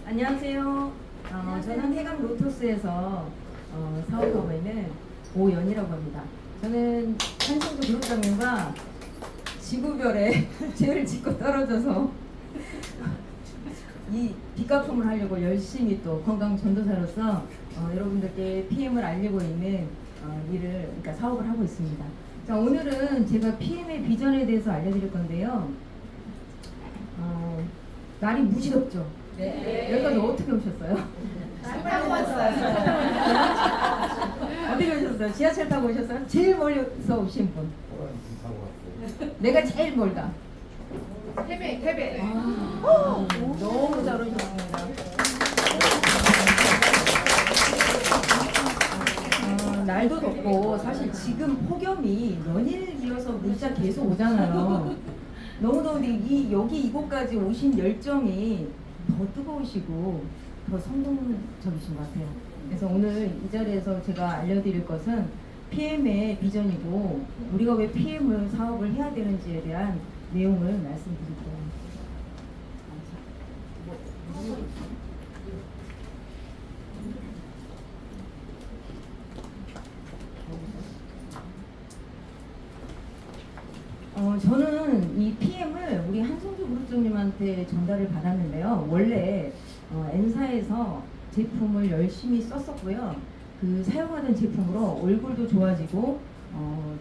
안녕하세요. 저는 해강 로터스에서 사업하고 있는 오연이라고 합니다. 저는 한성주 그룹장님과 지구별에 죄를 짓고 떨어져서 이 빚갚음을 하려고 열심히 또 건강 전도사로서 여러분들께 PM을 알리고 있는 일을, 그러니까 사업을 하고 있습니다. 자, 오늘은 제가 PM의 비전에 대해서 알려드릴 건데요. 날이 무지덥죠? 네. 여기까지 어떻게 오셨어요? 잘 타고 왔어요. 어떻게 오셨어요? 지하철 타고 오셨어요? 제일 멀리서 오신 분. 내가 제일 멀다. 태백. 너무 잘 오셨습니다. 날도 덥고 사실 지금 폭염이 연일 이어서 문자 계속 오잖아요. 너무 더운데 여기 이곳까지 오신 열정이 더 뜨거우시고 더 성공적이신 것 같아요. 그래서 오늘 이 자리에서 제가 알려드릴 것은 PM의 비전이고 우리가 왜 PM을 사업을 해야 되는지에 대한 내용을 말씀드릴게요. 저는 이 PM을 우리 한성주 그룹장님한테 전달을 받았는데요. 원래 N사에서 제품을 열심히 썼었고요. 그 사용하던 제품으로 얼굴도 좋아지고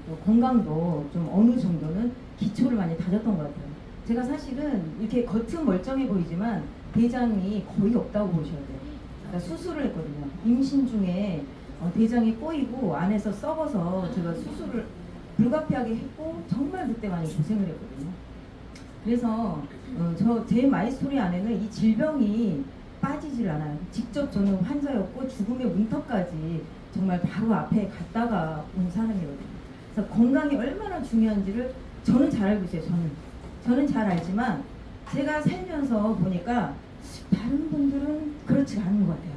또 건강도 좀 어느 정도는 기초를 많이 다졌던 것 같아요. 제가 사실은 이렇게 겉은 멀쩡해 보이지만 대장이 거의 없다고 보셔야 돼요. 그러니까 수술을 했거든요. 임신 중에 대장이 꼬이고 안에서 썩어서 제가 수술을 불가피하게 했고 정말 그때 많이 고생을 했거든요. 그래서 제 마이스토리 안에는 이 질병이 빠지질 않아요. 직접 저는 환자였고 죽음의 문턱까지 정말 바로 앞에 갔다가 온 사람이거든요. 그래서 건강이 얼마나 중요한지를 저는 잘 알고 있어요. 저는 잘 알지만 제가 살면서 보니까 다른 분들은 그렇지가 않은 것 같아요.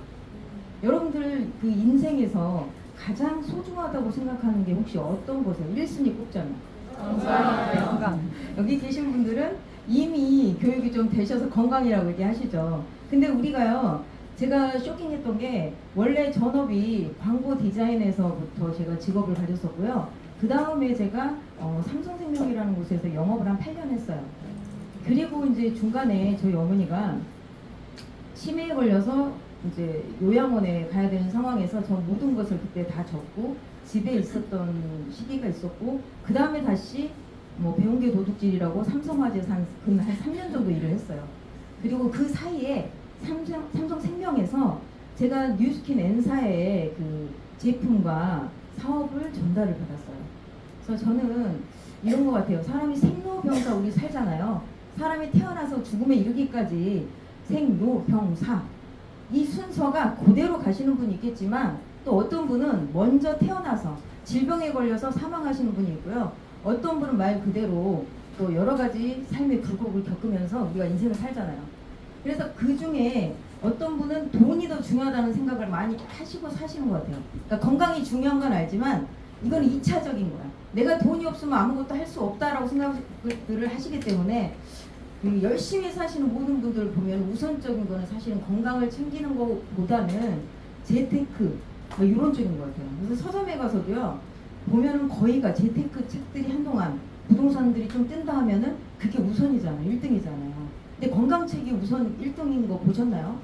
여러분들 그 인생에서 가장 소중하다고 생각하는 게 혹시 어떤 거세요? 1순위 꼽자면 건강. 여기 계신 분들은 이미 교육이 좀 되셔서 건강이라고 얘기하시죠. 근데 우리가요, 제가 쇼킹했던 게 원래 전업이 광고 디자인에서부터 제가 직업을 가졌었고요. 그 다음에 제가 삼성생명이라는 곳에서 영업을 한 8년 했어요. 그리고 이제 중간에 저희 어머니가 치매에 걸려서 이제 요양원에 가야 되는 상황에서 전 모든 것을 그때 다 접고 집에 있었던 시기가 있었고, 그 다음에 다시 뭐 배운 게 도둑질이라고 삼성화재에서 한 3년 정도 일을 했어요. 그리고 그 사이에 삼성생명에서 제가 뉴스킨 N사의 그 제품과 사업을 전달을 받았어요. 그래서 저는 이런 것 같아요. 사람이 생로병사 우리 살잖아요. 사람이 태어나서 죽음에 이르기까지 생로병사 이 순서가 그대로 가시는 분이 있겠지만 또 어떤 분은 먼저 태어나서 질병에 걸려서 사망하시는 분이 있고요. 어떤 분은 말 그대로 또 여러 가지 삶의 굴곡을 겪으면서 우리가 인생을 살잖아요. 그래서 그 중에 어떤 분은 돈이 더 중요하다는 생각을 많이 하시고 사시는 것 같아요. 그러니까 건강이 중요한 건 알지만 이건 2차적인 거야. 내가 돈이 없으면 아무것도 할 수 없다라고 생각을 하시기 때문에 열심히 사시는 모든 분들을 보면 우선적인 거는 사실은 건강을 챙기는 것보다는 재테크 뭐 이런 쪽인 것 같아요. 그래서 서점에 가서도요 보면은 거의가 재테크 책들이 한동안 부동산들이 좀 뜬다 하면은 그게 우선이잖아요. 1등이잖아요. 근데 건강책이 우선 1등인 거 보셨나요?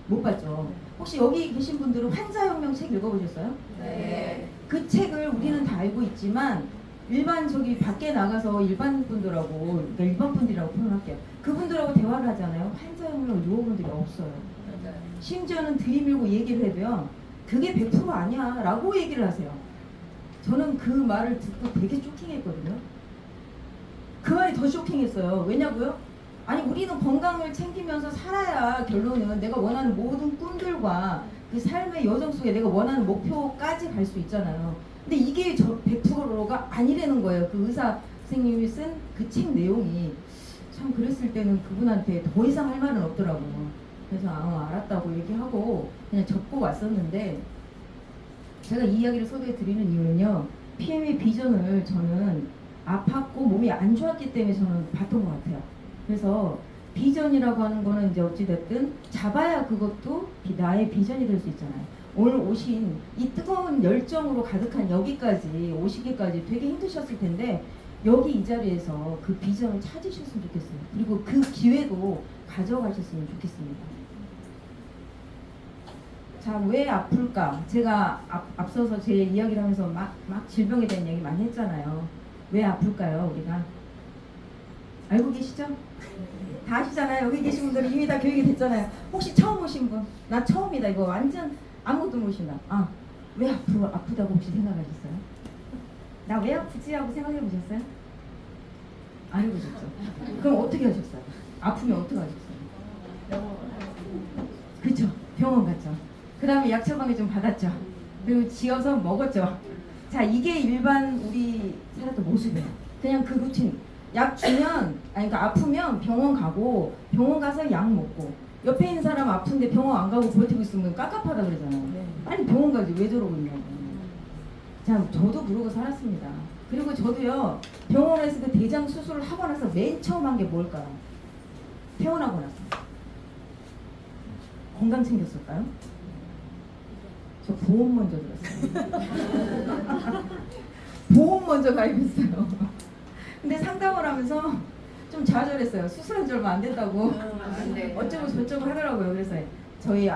못 봤죠. 혹시 여기 계신 분들은 환자혁명 책 읽어보셨어요? 네. 그 책을 우리는 다 알고 있지만 일반 저기 밖에 나가서 일반 분들하고, 그러니까 일반 분들이라고 표현할게요. 그분들하고 대화를 하잖아요. 환자혁명을 요구분들이 없어요. 심지어는 들이밀고 얘기를 해도요. 그게 100% 아니야 라고 얘기를 하세요. 저는 그 말을 듣고 되게 쇼킹했거든요. 그 말이 더 쇼킹했어요. 왜냐고요? 아니 우리는 건강을 챙기면서 살아야 결론은 내가 원하는 모든 꿈들과 그 삶의 여정 속에 내가 원하는 목표까지 갈 수 있잖아요. 근데 이게 100%가 아니라는 거예요. 그 의사 선생님이 쓴 그 책 내용이. 참 그랬을 때는 그분한테 더 이상 할 말은 없더라고요. 그래서 알았다고 얘기하고 그냥 접고 왔었는데, 제가 이 이야기를 소개해 드리는 이유는요, PM의 비전을 저는 아팠고 몸이 안 좋았기 때문에 저는 봤던 것 같아요. 그래서 비전이라고 하는 거는 이제 어찌됐든 잡아야 그것도 나의 비전이 될 수 있잖아요. 오늘 오신 이 뜨거운 열정으로 가득한 여기까지 오시기까지 되게 힘드셨을 텐데 여기 이 자리에서 그 비전을 찾으셨으면 좋겠어요. 그리고 그 기회도 가져가셨으면 좋겠습니다. 자, 왜 아플까? 제가 앞서서 제 이야기를 하면서 막 질병에 대한 얘기 많이 했잖아요. 왜 아플까요, 우리가? 알고 계시죠? 다 아시잖아요. 여기 계신 분들은 이미 다 교육이 됐잖아요. 혹시 처음 오신 분? 나 처음이다. 이거 완전 아무것도 모르신다. 아, 왜 아프다고 혹시 생각하셨어요? 나 왜 아프지? 하고 생각해 보셨어요? 안 해보셨죠? 그럼 어떻게 하셨어요? 아프면 어떻게 하셨어요? 그쵸? 병원 갔죠. 그 다음에 약 처방에 좀 받았죠. 그리고 지어서 먹었죠. 자, 이게 일반 우리 살았던 모습이에요. 그냥 그 루틴. 약 주면, 그러니까 아프면 병원 가고, 병원 가서 약 먹고, 옆에 있는 사람 아픈데 병원 안 가고 버티고 있으면 깝깝하다 그러잖아요. 빨리 병원 가지 왜 저러고 있냐고. 자, 저도 그러고 살았습니다. 그리고 저도요, 병원에서 그 대장 수술을 하고 나서 맨 처음 한 게 뭘까요? 퇴원하고 나서. 건강 챙겼을까요? 저 보험 먼저 들었어요. 보험 먼저 가입했어요. 근데 상담을 하면서 좀 좌절했어요. 수술한 지 얼마 안 됐다고 어쩌고 저쩌고 하더라고요. 그래서 저희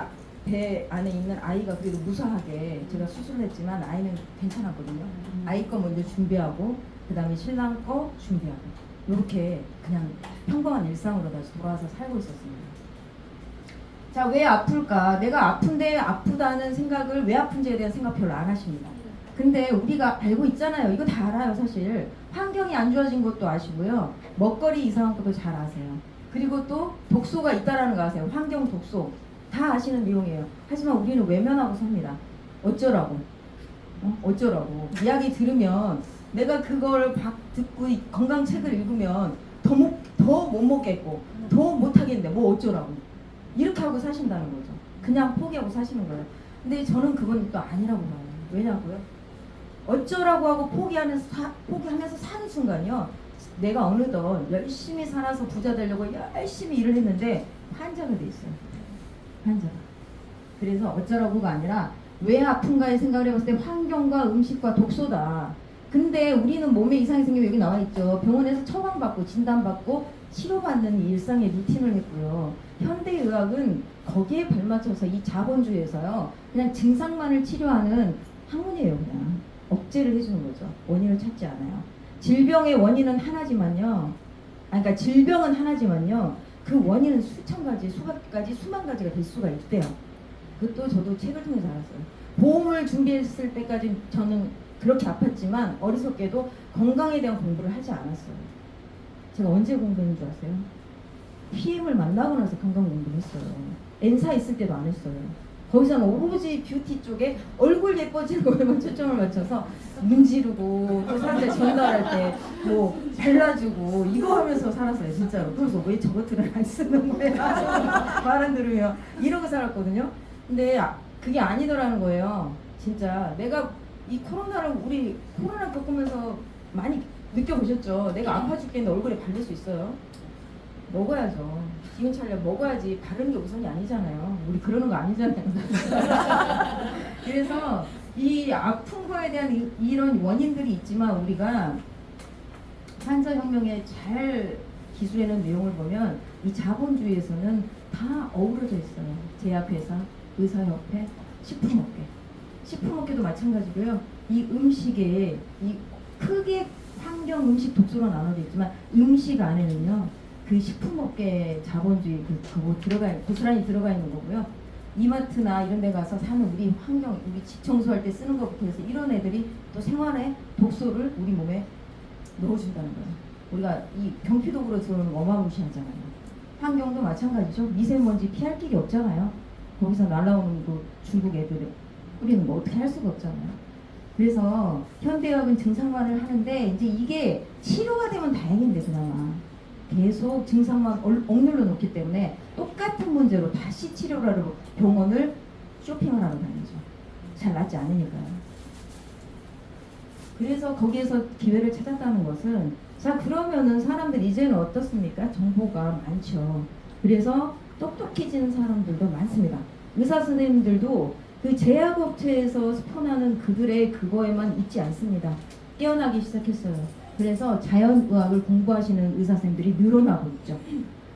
배 안에 있는 아이가 그래도 무사하게 제가 수술을 했지만 아이는 괜찮았거든요. 아이 거 먼저 준비하고 그 다음에 신랑 거 준비하고 이렇게 그냥 평범한 일상으로 다시 돌아와서 살고 있었습니다. 자, 왜 아플까? 내가 아픈데 아프다는 생각을 왜 아픈지에 대한 생각 별로 안 하십니다. 근데 우리가 알고 있잖아요. 이거 다 알아요, 사실. 환경이 안 좋아진 것도 아시고요. 먹거리 이상한 것도 잘 아세요. 그리고 또 독소가 있다라는 거 아세요. 환경 독소. 다 아시는 내용이에요. 하지만 우리는 외면하고 삽니다. 어쩌라고? 어쩌라고? 이야기 들으면 내가 그걸 듣고 건강책을 읽으면 더 못 먹겠고 더 못하겠는데 뭐 어쩌라고? 이렇게 하고 사신다는 거죠. 그냥 포기하고 사시는 거예요. 근데 저는 그건 또 아니라고 봐요. 왜냐고요? 어쩌라고 하고 포기하면서 사는 순간요. 내가 어느덧 열심히 살아서 부자 되려고 열심히 일을 했는데 환자가 돼 있어요. 환자가. 그래서 어쩌라고가 아니라 왜 아픈가에 생각을 해봤을 때 환경과 음식과 독소다. 근데 우리는 몸에 이상이 생기면 여기 나와 있죠. 병원에서 처방받고 진단받고 치료받는 일상의 루틴을 했고요. 현대의학은 거기에 발맞춰서 이 자본주의에서요. 그냥 증상만을 치료하는 학문이에요. 그냥 억제를 해주는 거죠. 원인을 찾지 않아요. 질병의 원인은 하나지만요. 그러니까 질병은 하나지만요. 그 원인은 수천 가지, 수백 가지, 수만 가지가 될 수가 있대요. 그것도 저도 책을 통해서 알았어요. 보험을 준비했을 때까지 저는 그렇게 아팠지만 어리석게도 건강에 대한 공부를 하지 않았어요. 제가 언제 공부했는 줄 아세요? PM을 만나고 나서 건강 공부를 했어요. N사 있을 때도 안 했어요. 거기서는 오로지 뷰티 쪽에 얼굴 예뻐지는 거에만 초점을 맞춰서 문지르고 또 사람들 전달할 때 뭐 발라주고 이거 하면서 살았어요. 진짜로. 그래서 왜 저것들을 안 쓰는 거야? 말 안 들으면 이러고 살았거든요. 근데 그게 아니더라는 거예요. 진짜 내가 이 코로나를 우리 코로나 겪으면서 많이 느껴보셨죠? 내가 아파 죽겠는데 얼굴에 바를 수 있어요? 먹어야죠. 기운 차려 먹어야지. 바르는 게 우선이 아니잖아요. 우리 그러는 거 아니잖아요. 그래서 이 아픈 거에 대한 이런 원인들이 있지만 우리가 산사혁명에 잘 기술해놓은 내용을 보면 이 자본주의에서는 다 어우러져 있어요. 제약회사, 의사협회, 식품업계. 식품업계도 마찬가지고요. 이 음식에 이 크게 환경 음식 독소로 나눠져 있지만 음식 안에는요. 그 식품업계 자본주의 그거 고스란히 들어가 있는 거고요. 이마트나 이런 데 가서 사는 우리 환경, 우리 집 청소할 때 쓰는 것부터 해서 이런 애들이 또 생활에 독소를 우리 몸에 넣어준다는 거예요. 우리가 이 경피독으로 들어오는 거 어마무시하잖아요. 환경도 마찬가지죠. 미세먼지 피할 길이 없잖아요. 거기서 날라오는 거 중국 애들 우리는 뭐 어떻게 할 수가 없잖아요. 그래서 현대의학은 증상만을 하는데 이제 이게 치료가 되면 다행인데 그나마 계속 증상만 억눌러 놓기 때문에 똑같은 문제로 다시 치료를 하러 병원을 쇼핑을 하러 다니죠. 잘 낫지 않으니까요. 그래서 거기에서 기회를 찾았다는 것은, 자 그러면은 사람들 이제는 어떻습니까? 정보가 많죠. 그래서 똑똑해지는 사람들도 많습니다. 의사 선생님들도 그 제약업체에서 스폰하는 그들의 그거에만 있지 않습니다. 깨어나기 시작했어요. 그래서 자연의학을 공부하시는 의사 선생님들이 늘어나고 있죠.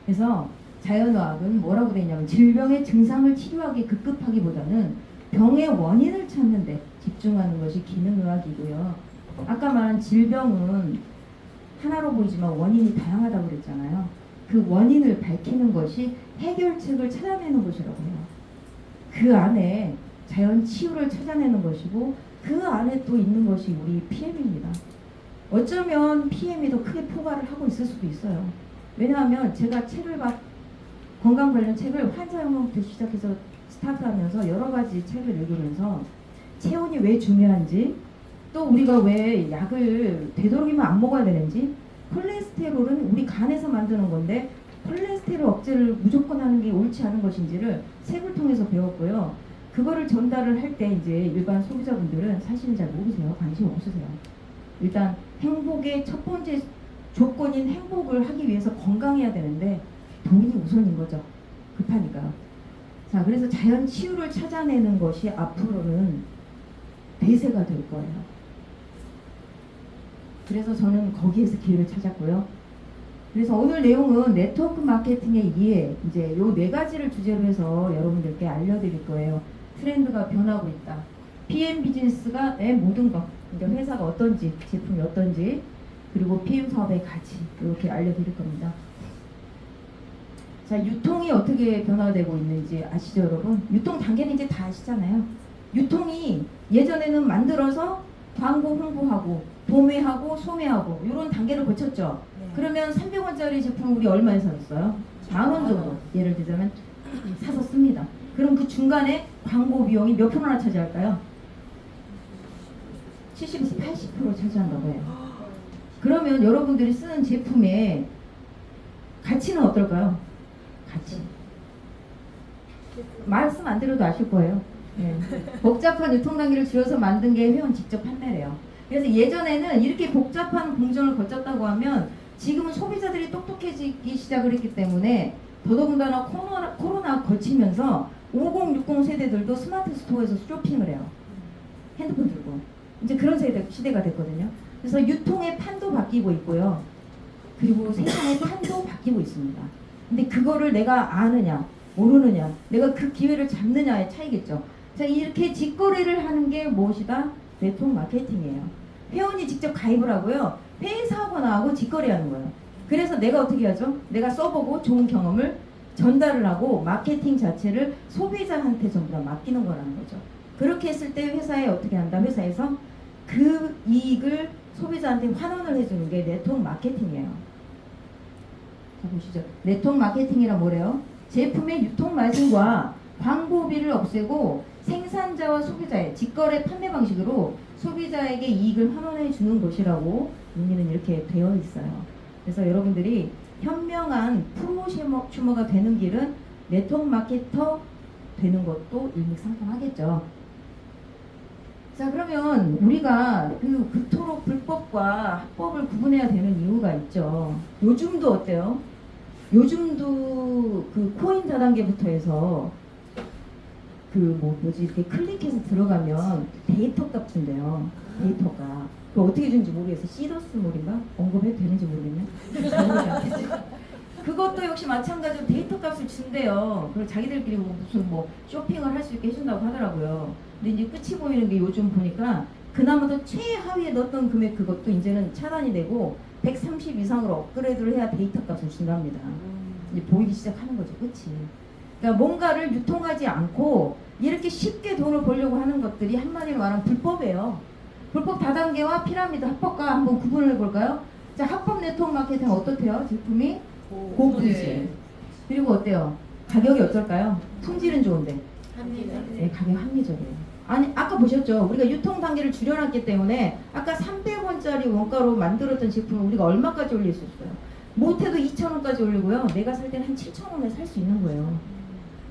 그래서 자연의학은 뭐라고 되어 있냐면, 질병의 증상을 치료하기 급급하기보다는 병의 원인을 찾는 데 집중하는 것이 기능의학이고요. 아까 말한 질병은 하나로 보이지만 원인이 다양하다고 그랬잖아요. 그 원인을 밝히는 것이 해결책을 찾아내는 것이라고 해요. 그 안에 자연 치유를 찾아내는 것이고, 그 안에 또 있는 것이 우리 PM입니다. 어쩌면 PM이 더 크게 포괄을 하고 있을 수도 있어요. 왜냐하면 제가 건강 관련 책을 환자영역부터 시작해서 스타트하면서 여러 가지 책을 읽으면서 체온이 왜 중요한지, 또 우리가 왜 약을 되도록이면 안 먹어야 되는지, 콜레스테롤은 우리 간에서 만드는 건데 콜레스테롤 억제를 무조건 하는 게 옳지 않은 것인지를 책을 통해서 배웠고요. 그거를 전달을 할 때 이제 일반 소비자분들은 사실 잘 모르세요. 관심 없으세요. 일단 행복의 첫 번째 조건인 행복을 하기 위해서 건강해야 되는데 돈이 우선인 거죠. 급하니까. 자, 그래서 자연 치유를 찾아내는 것이 앞으로는 대세가 될 거예요. 그래서 저는 거기에서 기회를 찾았고요. 그래서 오늘 내용은 네트워크 마케팅의 이해, 이제 요 네 가지를 주제로 해서 여러분들께 알려드릴 거예요. 트렌드가 변하고 있다. PM 비즈니스가의 모든 것, 그러니까 회사가 어떤지, 제품이 어떤지, 그리고 PM 사업의 가치, 이렇게 알려드릴 겁니다. 자, 유통이 어떻게 변화되고 있는지 아시죠, 여러분? 유통 단계는 이제 다 아시잖아요. 유통이 예전에는 만들어서 광고 홍보하고 도매하고 소매하고 이런 단계를 거쳤죠. 네. 그러면 300원짜리 제품 우리 얼마에 사셨어요? 10,000원 정도 예를 들자면 사서 씁니다. 그럼 그 중간에 광고 비용이 몇 프로나 차지할까요? 70에서 80% 차지한다고 해요. 그러면 여러분들이 쓰는 제품의 가치는 어떨까요? 가치. 말씀 안 드려도 아실 거예요. 네. 복잡한 유통 단계를 줄여서 만든 게 회원 직접 판매래요. 그래서 예전에는 이렇게 복잡한 공정을 거쳤다고 하면 지금은 소비자들이 똑똑해지기 시작을 했기 때문에 더더군다나 코로나 거치면서 5060 세대들도 스마트 스토어에서 쇼핑을 해요. 핸드폰 들고. 이제 그런 시대가 됐거든요. 그래서 유통의 판도 바뀌고 있고요. 그리고 생산의 판도 바뀌고 있습니다. 근데 그거를 내가 아느냐 모르느냐, 내가 그 기회를 잡느냐의 차이겠죠. 자, 이렇게 직거래를 하는 게 무엇이다? 네트워크 마케팅이에요. 회원이 직접 가입을 하고요. 회의사하고 나하고 직거래하는 거예요. 그래서 내가 어떻게 하죠? 내가 써보고 좋은 경험을 전달을 하고 마케팅 자체를 소비자한테 전부 다 맡기는 거라는 거죠. 그렇게 했을 때 회사에 어떻게 한다? 회사에서 그 이익을 소비자한테 환원을 해주는 게 네트워크 마케팅이에요. 자, 보시죠. 네트워크 마케팅이라 뭐래요? 제품의 유통 마진과 광고비를 없애고 생산자와 소비자의 직거래 판매 방식으로 소비자에게 이익을 환원해 주는 것이라고 의미는 이렇게 되어 있어요. 그래서 여러분들이 현명한 프로슈머가 되는 길은 네트워크 마케터 되는 것도 일맥상통하겠죠. 자, 그러면 우리가 그토록 불법과 합법을 구분해야 되는 이유가 있죠. 요즘도 어때요? 요즘도 그 코인 다단계부터 해서 이렇게 클릭해서 들어가면 데이터 값인데요. 데이터가. 그 어떻게 주는지 모르겠어. 시더스몰인가? 언급해도 되는지 모르겠네. 그것도 역시 마찬가지로 데이터 값을 준대요. 그리고 자기들끼리 무슨 쇼핑을 할 수 있게 해준다고 하더라고요. 근데 이제 끝이 보이는 게 요즘 보니까 그나마도 최하위에 넣었던 금액 그것도 이제는 차단이 되고 130 이상으로 업그레이드를 해야 데이터 값을 준답니다. 이제 보이기 시작하는 거죠. 끝이. 그러니까 뭔가를 유통하지 않고 이렇게 쉽게 돈을 벌려고 하는 것들이 한마디로 말하면 불법이에요. 불법 다단계와 피라미드 합법과 한번 구분을 해볼까요? 자, 합법 네트워크 마케팅 어떻대요? 제품이 고품질. 그리고 어때요? 가격이 어떨까요? 품질은 좋은데. 네, 가격 합리적이에요. 아니, 아까 보셨죠? 우리가 유통 단계를 줄여놨기 때문에 아까 300원짜리 원가로 만들었던 제품을 우리가 얼마까지 올릴 수 있어요? 못해도 2,000원까지 올리고요. 내가 살 때는 한 7,000원에 살 수 있는 거예요.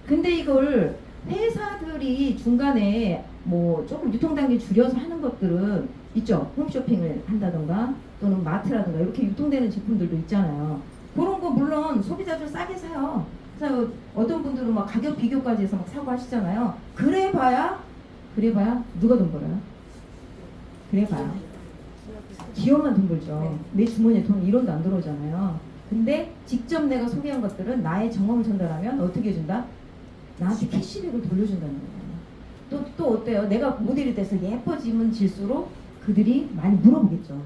근데 이걸 회사들이 중간에 뭐 조금 유통단계 줄여서 하는 것들은 있죠. 홈쇼핑을 한다던가 또는 마트라든가 이렇게 유통되는 제품들도 있잖아요. 그런 거 물론 소비자들 싸게 사요. 그래서 어떤 분들은 막 가격 비교까지 해서 막 사고 하시잖아요. 그래봐야 누가 돈 벌어요? 그래봐야 기업만 돈 벌죠. 내 주머니에 돈 1원도 안 들어오잖아요. 근데 직접 내가 소개한 것들은 나의 경험을 전달하면 어떻게 해준다? 나한테 캐시백을 돌려준다는 거예요. 또 어때요? 내가 모델이 돼서 예뻐지면 질수록 그들이 많이 물어보겠죠.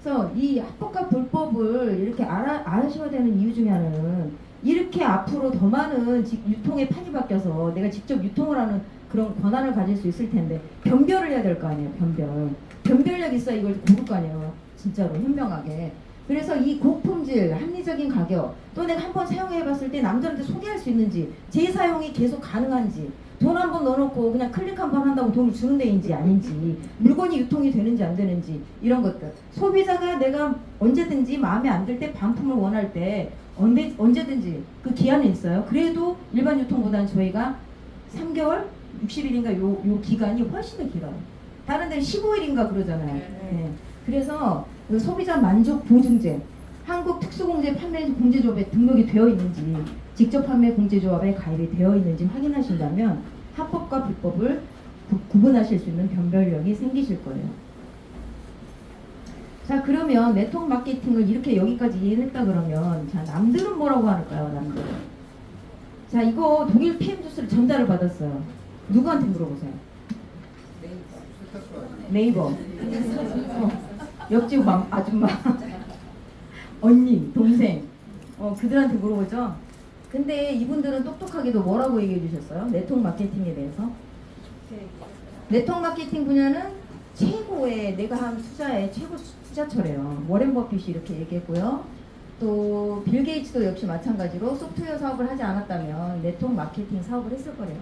그래서 이 합법과 불법을 이렇게 아셔야 되는 이유 중에 하나는 이렇게 앞으로 더 많은 유통의 판이 바뀌어서 내가 직접 유통을 하는 그런 권한을 가질 수 있을 텐데 변별을 해야 될 거 아니에요. 변별력 있어야 이걸 고를 거 아니에요. 진짜로 현명하게. 그래서 이 고품질, 합리적인 가격, 또 내가 한번 사용해 봤을 때 남들한테 소개할 수 있는지, 재사용이 계속 가능한지, 돈 한 번 넣어놓고 그냥 클릭 한 번 한다고 돈을 주는 데인지 아닌지, 물건이 유통이 되는지 안 되는지, 이런 것들. 소비자가 내가 언제든지 마음에 안 들 때 반품을 원할 때 언제든지 그 기한은 있어요. 그래도 일반 유통보다는 저희가 3개월, 60일인가 요 기간이 훨씬 더 길어요. 다른 데는 15일인가 그러잖아요. 네. 그래서 그 소비자 만족 보증제, 한국 특수공제 판매 공제조합에 등록이 되어 있는지, 직접 판매 공제조합에 가입이 되어 있는지 확인하신다면 합법과 불법을 구분하실 수 있는 변별력이 생기실 거예요. 자, 그러면 네트워크 마케팅을 이렇게 여기까지 이해했다 그러면, 자, 남들은 뭐라고 할까요? 남들. 자, 이거 독일 PM 주스를 전달을 받았어요. 누구한테 물어보세요? 네이버. 옆집 아줌마, 언니, 동생, 그들한테 물어보죠. 근데 이분들은 똑똑하게도 뭐라고 얘기해 주셨어요? 네트워크 마케팅에 대해서. 네트워크 마케팅 분야는 최고의, 내가 한 투자의 최고 투자처래요. 워렌 버핏이 이렇게 얘기했고요. 또 빌 게이츠도 역시 마찬가지로 소프트웨어 사업을 하지 않았다면 네트워크 마케팅 사업을 했을 거래요.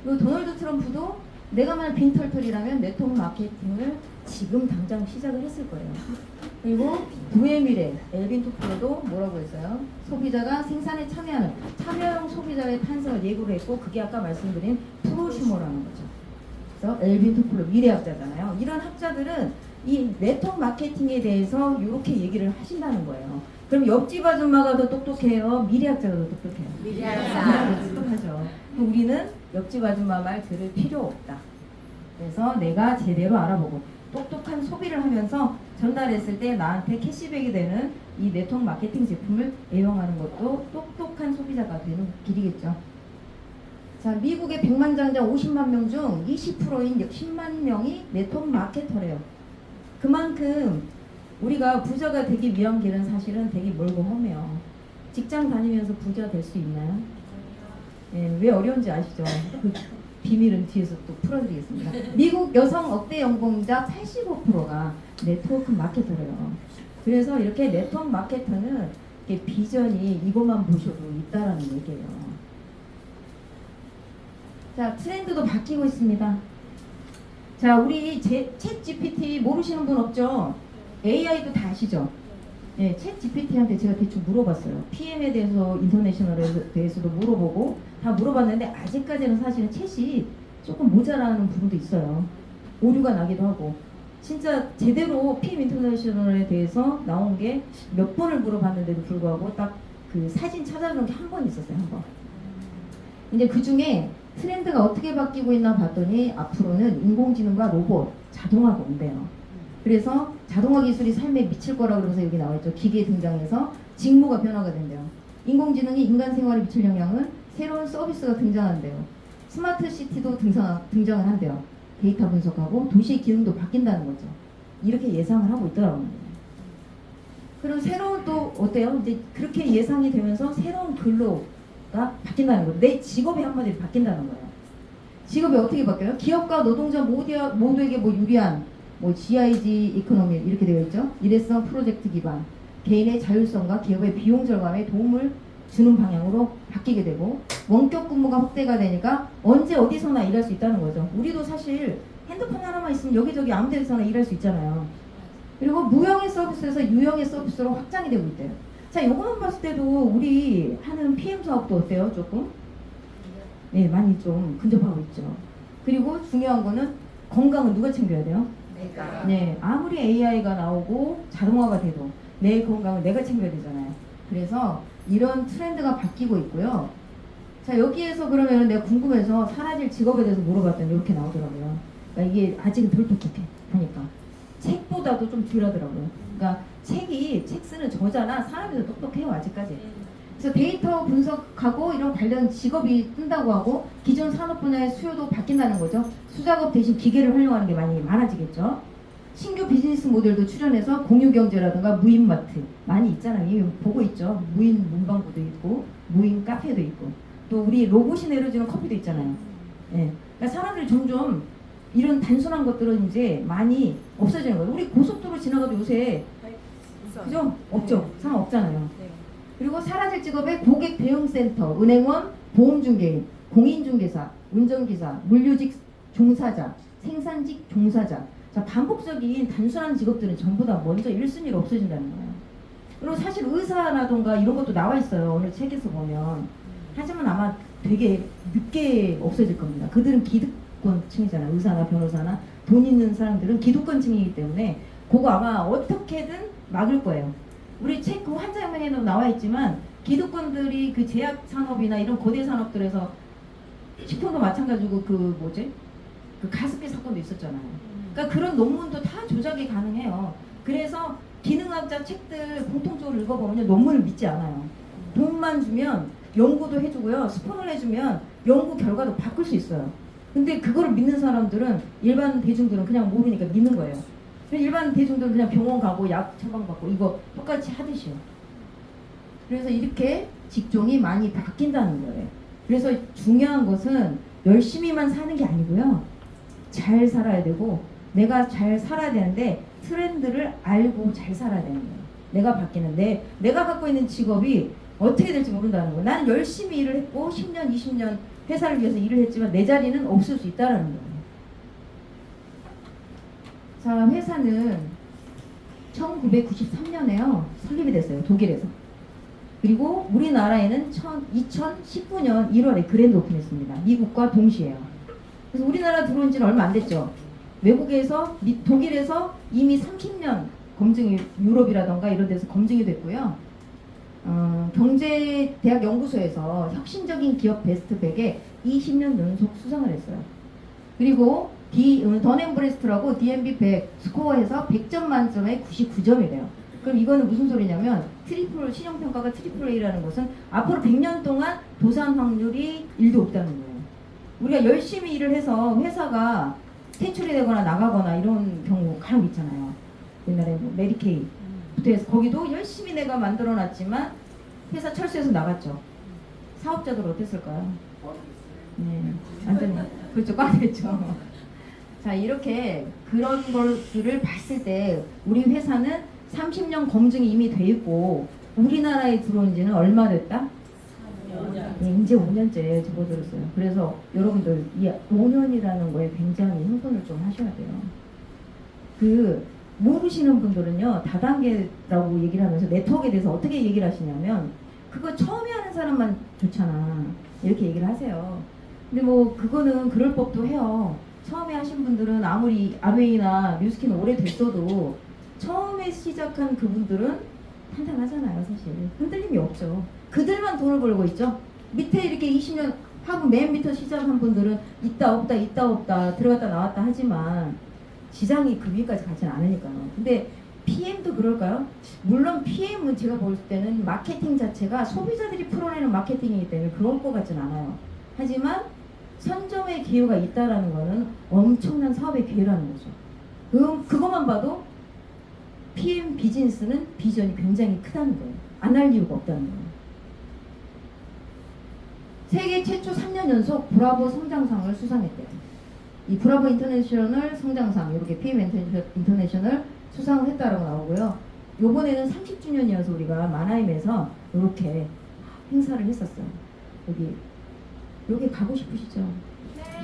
그리고 도널드 트럼프도 내가 만약 빈털털이라면 네트워크 마케팅을 지금 당장 시작을 했을 거예요. 그리고 부의 미래 엘빈 토플러도 뭐라고 했어요? 소비자가 생산에 참여하는 참여형 소비자의 탄생을 예고를 했고, 그게 아까 말씀드린 프로슈머라는 거죠. 그래서 엘빈 토플러 미래학자잖아요. 이런 학자들은 이 네트워크 마케팅에 대해서 이렇게 얘기를 하신다는 거예요. 그럼 옆집 아줌마가 더 똑똑해요? 미래학자가 더 똑똑해요? 미래학자. 똑똑하죠. 우리는 옆집 아줌마 말 들을 필요 없다. 그래서 내가 제대로 알아보고 똑똑한 소비를 하면서 전달했을 때 나한테 캐시백이 되는 이 네트워크 마케팅 제품을 애용하는 것도 똑똑한 소비자가 되는 길이겠죠. 자, 미국의 100만 장자 50만 명 중 20%인 10만 명이 네트워크 마케터래요. 그만큼 우리가 부자가 되기 위한 길은 사실은 되게 멀고 험해요. 직장 다니면서 부자 될 수 있나요? 예, 왜 어려운지 아시죠? 그 비밀은 뒤에서 또 풀어드리겠습니다. 미국 여성 억대 연봉자 85%가 네트워크 마케터래요. 그래서 이렇게 네트워크 마케터는 이렇게 비전이 이것만 보셔도 있다라는 얘기예요. 자, 트렌드도 바뀌고 있습니다. 자, 우리 챗 GPT 모르시는 분 없죠? AI도 다 아시죠? 네, 챗 GPT한테 제가 대충 물어봤어요. PM에 대해서, 인터내셔널에 대해서도 물어보고 다 물어봤는데 아직까지는 사실은 챗이 조금 모자라는 부분도 있어요. 오류가 나기도 하고. 진짜 제대로 PM 인터내셔널에 대해서 나온 게 몇 번을 물어봤는데도 불구하고 딱 그 사진 찾아놓은 게 한 번 있었어요. 한 번. 이제 그 중에 트렌드가 어떻게 바뀌고 있나 봤더니 앞으로는 인공지능과 로봇, 자동화가 온대요. 그래서 자동화 기술이 삶에 미칠 거라고 그러면서 여기 나와 있죠. 기계 등장해서 직무가 변화가 된대요. 인공지능이 인간 생활에 미칠 영향은 새로운 서비스가 등장한대요. 스마트 시티도 등장을 한대요. 데이터 분석하고 도시의 기능도 바뀐다는 거죠. 이렇게 예상을 하고 있더라고요. 그럼 새로운 또 어때요? 이제 그렇게 예상이 되면서 새로운 근로가 바뀐다는 거예요. 내 직업이 한마디로 바뀐다는 거예요. 직업이 어떻게 바뀌어요? 기업과 노동자 모두에게 뭐 유리한 뭐 GIG 이코노미 이렇게 되어 있죠. 일회성 프로젝트 기반, 개인의 자율성과 기업의 비용 절감에 도움을 주는 방향으로 바뀌게 되고, 원격 근무가 확대가 되니까 언제 어디서나 일할 수 있다는 거죠. 우리도 사실 핸드폰 하나만 있으면 여기저기 아무 데서나 일할 수 있잖아요. 그리고 무형의 서비스에서 유형의 서비스로 확장이 되고 있대요. 자, 요거만 봤을 때도 우리 하는 PM 사업도 어때요? 조금? 네, 많이 좀 근접하고 있죠. 그리고 중요한 거는 건강은 누가 챙겨야 돼요? 내가. 네, 아무리 AI가 나오고 자동화가 돼도 내 건강은 내가 챙겨야 되잖아요. 그래서 이런 트렌드가 바뀌고 있고요. 자, 여기에서 그러면 내가 궁금해서 사라질 직업에 대해서 물어봤더니 이렇게 나오더라고요. 그러니까 이게 아직은 덜 똑똑해. 보니까 책보다도 좀 덜하더라고요. 그러니까 책 쓰는 저자나 사람이 더 똑똑해요, 아직까지. 그래서 데이터 분석하고 이런 관련 직업이 뜬다고 하고 기존 산업 분야의 수요도 바뀐다는 거죠. 수작업 대신 기계를 활용하는 게 많이 많아지겠죠. 신규 비즈니스 모델도 출연해서 공유경제라든가 무인마트 많이 있잖아요. 이미 보고 있죠. 무인 문방구도 있고 무인 카페도 있고 또 우리 로봇이 내려주는 커피도 있잖아요. 예. 그러니까 사람들이 점점 이런 단순한 것들은 이제 많이 없어지는 거예요. 우리 고속도로 지나가도 요새 그죠? 없죠. 상관 없잖아요. 그리고 사라질 직업의 고객 대응센터, 은행원, 보험중개인, 공인중개사, 운전기사, 물류직 종사자, 생산직 종사자. 자, 반복적인 단순한 직업들은 전부 다 먼저 1순위로 없어진다는 거예요. 그리고 사실 의사라던가 이런 것도 나와 있어요. 오늘 책에서 보면. 하지만 아마 되게 늦게 없어질 겁니다. 그들은 기득권층이잖아요. 의사나 변호사나 돈 있는 사람들은 기득권층이기 때문에 그거 아마 어떻게든 막을 거예요. 우리 책 그 환자명에도 나와 있지만 기득권들이 그 제약 산업이나 이런 거대 산업들에서 식품도 마찬가지고 그 뭐지? 그 가습기 사건도 있었잖아요. 그러니까 그런 논문도 다 조작이 가능해요. 그래서 기능학자 책들 공통적으로 읽어보면 논문을 믿지 않아요. 돈만 주면 연구도 해주고요. 스폰을 해주면 연구 결과도 바꿀 수 있어요. 근데 그거를 믿는 사람들은 일반 대중들은 그냥 모르니까 믿는 거예요. 일반 대중들은 그냥 병원 가고 약 처방받고 이거 똑같이 하듯이요. 그래서 이렇게 직종이 많이 바뀐다는 거예요. 그래서 중요한 것은 열심히만 사는 게 아니고요. 잘 살아야 되고 내가 잘 살아야 되는데 트렌드를 알고 잘 살아야 되는 거예요. 내가 바뀌는데 내가 갖고 있는 직업이 어떻게 될지 모른다는 거예요. 나는 열심히 일을 했고 10년, 20년 회사를 위해서 일을 했지만 내 자리는 없을 수 있다는 거예요. 자, 회사는 1993년에요. 설립이 됐어요. 독일에서. 그리고 우리나라에는 2019년 1월에 그랜드 오픈했습니다. 미국과 동시에요. 그래서 우리나라 들어온 지는 얼마 안 됐죠. 외국에서 독일에서 이미 30년 검증이 유럽이라던가 이런 데서 검증이 됐고요. 경제대학연구소에서 혁신적인 기업 베스트 100에 20년 연속 수상을 했어요. 그리고 던앤브레스트라고 D&B 100 스코어에서 100점 만점에 99점이래요. 그럼 이거는 무슨 소리냐면 신용평가가 트리플 A라는 것은 앞으로 100년 동안 도산 확률이 1도 없다는 거예요. 우리가 열심히 일을 해서 회사가 퇴출이 되거나 나가거나 이런 경우 간혹 있잖아요. 옛날에 뭐 메리케이부터 해서 거기도 열심히 내가 만들어 놨지만 회사 철수해서 나갔죠. 사업자들 어땠을까요? 네, 완전히 그렇죠. 꽝됐죠. 자, 이렇게 그런 것들을 봤을 때 우리 회사는 30년 검증이 이미 돼 있고 우리나라에 들어온 지는 얼마 됐다? 5년. 네, 이제 5년째 접어들었어요. 그래서 여러분들 이 5년이라는 거에 굉장히 흥분을 좀 하셔야 돼요. 그 모르시는 분들은요 다단계라고 얘기를 하면서 네트워크에 대해서 어떻게 얘기를 하시냐면 그거 처음에 하는 사람만 좋잖아 이렇게 얘기를 하세요. 근데 뭐 그거는 그럴 법도 해요. 처음에 하신 분들은 아무리 아웨이나 뉴스키는 오래됐어도 처음에 시작한 그분들은 탄탄하잖아요. 사실 흔들림이 없죠. 그들만 돈을 벌고 있죠. 밑에 이렇게 20년 하고 맨 밑에 시작한 분들은 있다 없다 들어갔다 나왔다 하지만 시장이 그 위까지 가지는 않으니까요. 근데 PM도 그럴까요? 물론 PM은 제가 볼 때는 마케팅 자체가 소비자들이 풀어내는 마케팅이기 때문에 그럴 것 같진 않아요. 하지만 선점의 기회가 있다라는 거는 엄청난 사업의 기회라는 거죠. 그것만 봐도 PM 비즈니스는 비전이 굉장히 크다는 거예요. 안 할 이유가 없다는 거예요. 세계 최초 3년 연속 브라보 성장상을 수상했대요. 이 브라보 인터내셔널 성장상 이렇게 PM 인터내셔널 수상을 했다라고 나오고요. 요번에는 30주년이어서 우리가 마나임에서 이렇게 행사를 했었어요. 여기 가고 싶으시죠?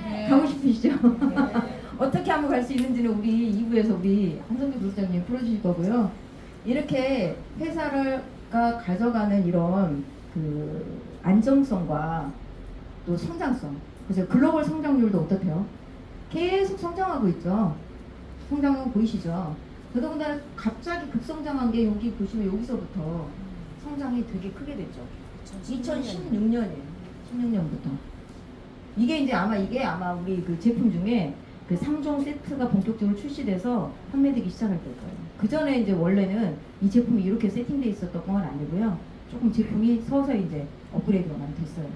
네. 가고 싶으시죠? 어떻게 하면 갈 수 있는지는 우리 2부에서 우리 한성규 부장님 풀어주실 거고요. 이렇게 회사가 가져가는 이런 그 안정성과 또 성장성. 그래서 글로벌 성장률도 어떻대요? 계속 성장하고 있죠. 성장률 보이시죠? 더더군다나 갑자기 급성장한 게 여기 보시면 여기서부터 성장이 되게 크게 됐죠. 2016년이에요. 16년부터. 이게 아마 우리 그 제품 중에 그 3종 세트가 본격적으로 출시돼서 판매되기 시작할 때 거예요. 그 전에 이제 원래는 이 제품이 이렇게 세팅돼 있었던 건 아니고요. 조금 제품이 서서히 이제 업그레이드가 많이 됐어요.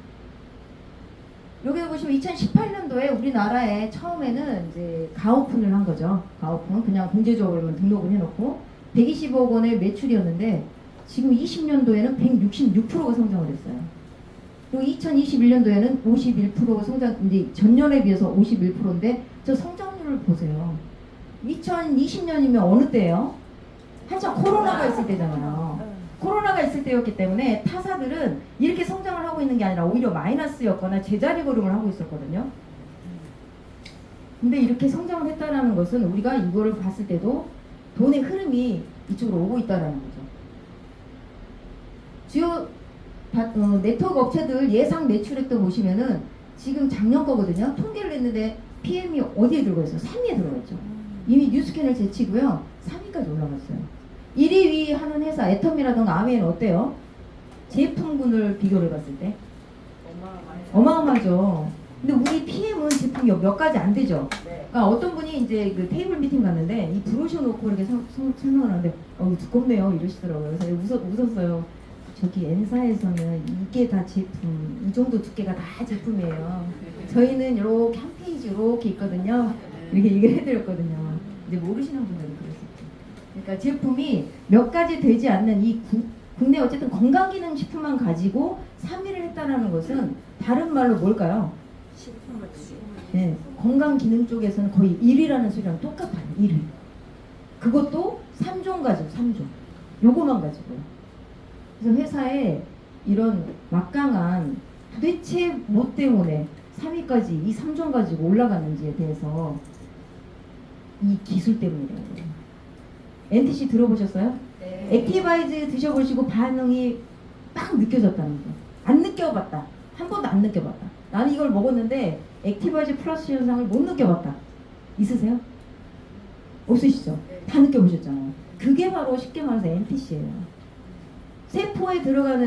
여기 보시면 2018년도에 우리나라에 처음에는 이제 가오픈을 한 거죠. 가오픈 그냥 공제적으로만 등록을 해놓고 120억 원의 매출이었는데 지금 20년도에는 166%가 성장을 했어요. 그리고 2021년도에는 51% 성장, 이제 전년에 비해서 51%인데 저 성장률을 보세요. 2020년이면 어느 때예요? 한참 코로나가 있을 때잖아요. 코로나가 있을 때였기 때문에 타사들은 이렇게 성장을 하고 있는 게 아니라 오히려 마이너스였거나 제자리 걸음을 하고 있었거든요. 근데 이렇게 성장을 했다는 것은 우리가 이거를 봤을 때도 돈의 흐름이 이쪽으로 오고 있다는 거죠. 주요 네트워크 업체들 예상 매출액도 보시면은 지금 작년 거거든요. 통계를 냈는데 PM이 어디에 들어가 있어요? 3위에 들어가 있죠. 이미 뉴스캔을 제치고요. 3위까지 올라갔어요. 1위, 2위 하는 회사 애텀이라든가 아메는 어때요? 제품군을 비교를 해봤을 때 어마어마하죠. 근데 우리 PM은 제품이 몇 가지 안 되죠. 그러니까 어떤 분이 이제 그 테이블 미팅 갔는데 이 브로셔 놓고 이렇게 설명을 하는데 두껍네요 이러시더라고요. 그래서 웃었어요. 저기 N사에서는 이게 다 제품, 이 정도 두께가 다 제품이에요. 저희는 이렇게 한 페이지 이렇게 있거든요. 이렇게 얘기를 해드렸거든요. 이제 모르시는 분들은 그럴 수 있죠. 그러니까 제품이 몇 가지 되지 않는 이 국내 어쨌든 건강기능식품만 가지고 3위를 했다는 것은 다른 말로 뭘까요? 네, 건강기능 쪽에서는 거의 1위라는 소리랑 똑같아요. 1위. 그것도 3종 가지고 3종. 요거만 가지고요. 그래서 회사에 이런 막강한 도대체 뭐 때문에 3위까지 이 3종 가지고 올라갔는지에 대해서 이 기술 때문이라고 해요. NTC 들어보셨어요? 네. 액티바이즈 드셔보시고 반응이 딱 느껴졌다는 거. 안 느껴봤다. 한 번도 안 느껴봤다. 나는 이걸 먹었는데 액티바이즈 플러스 현상을 못 느껴봤다. 있으세요? 없으시죠? 다 느껴보셨잖아요. 그게 바로 쉽게 말해서 NTC예요. 세포에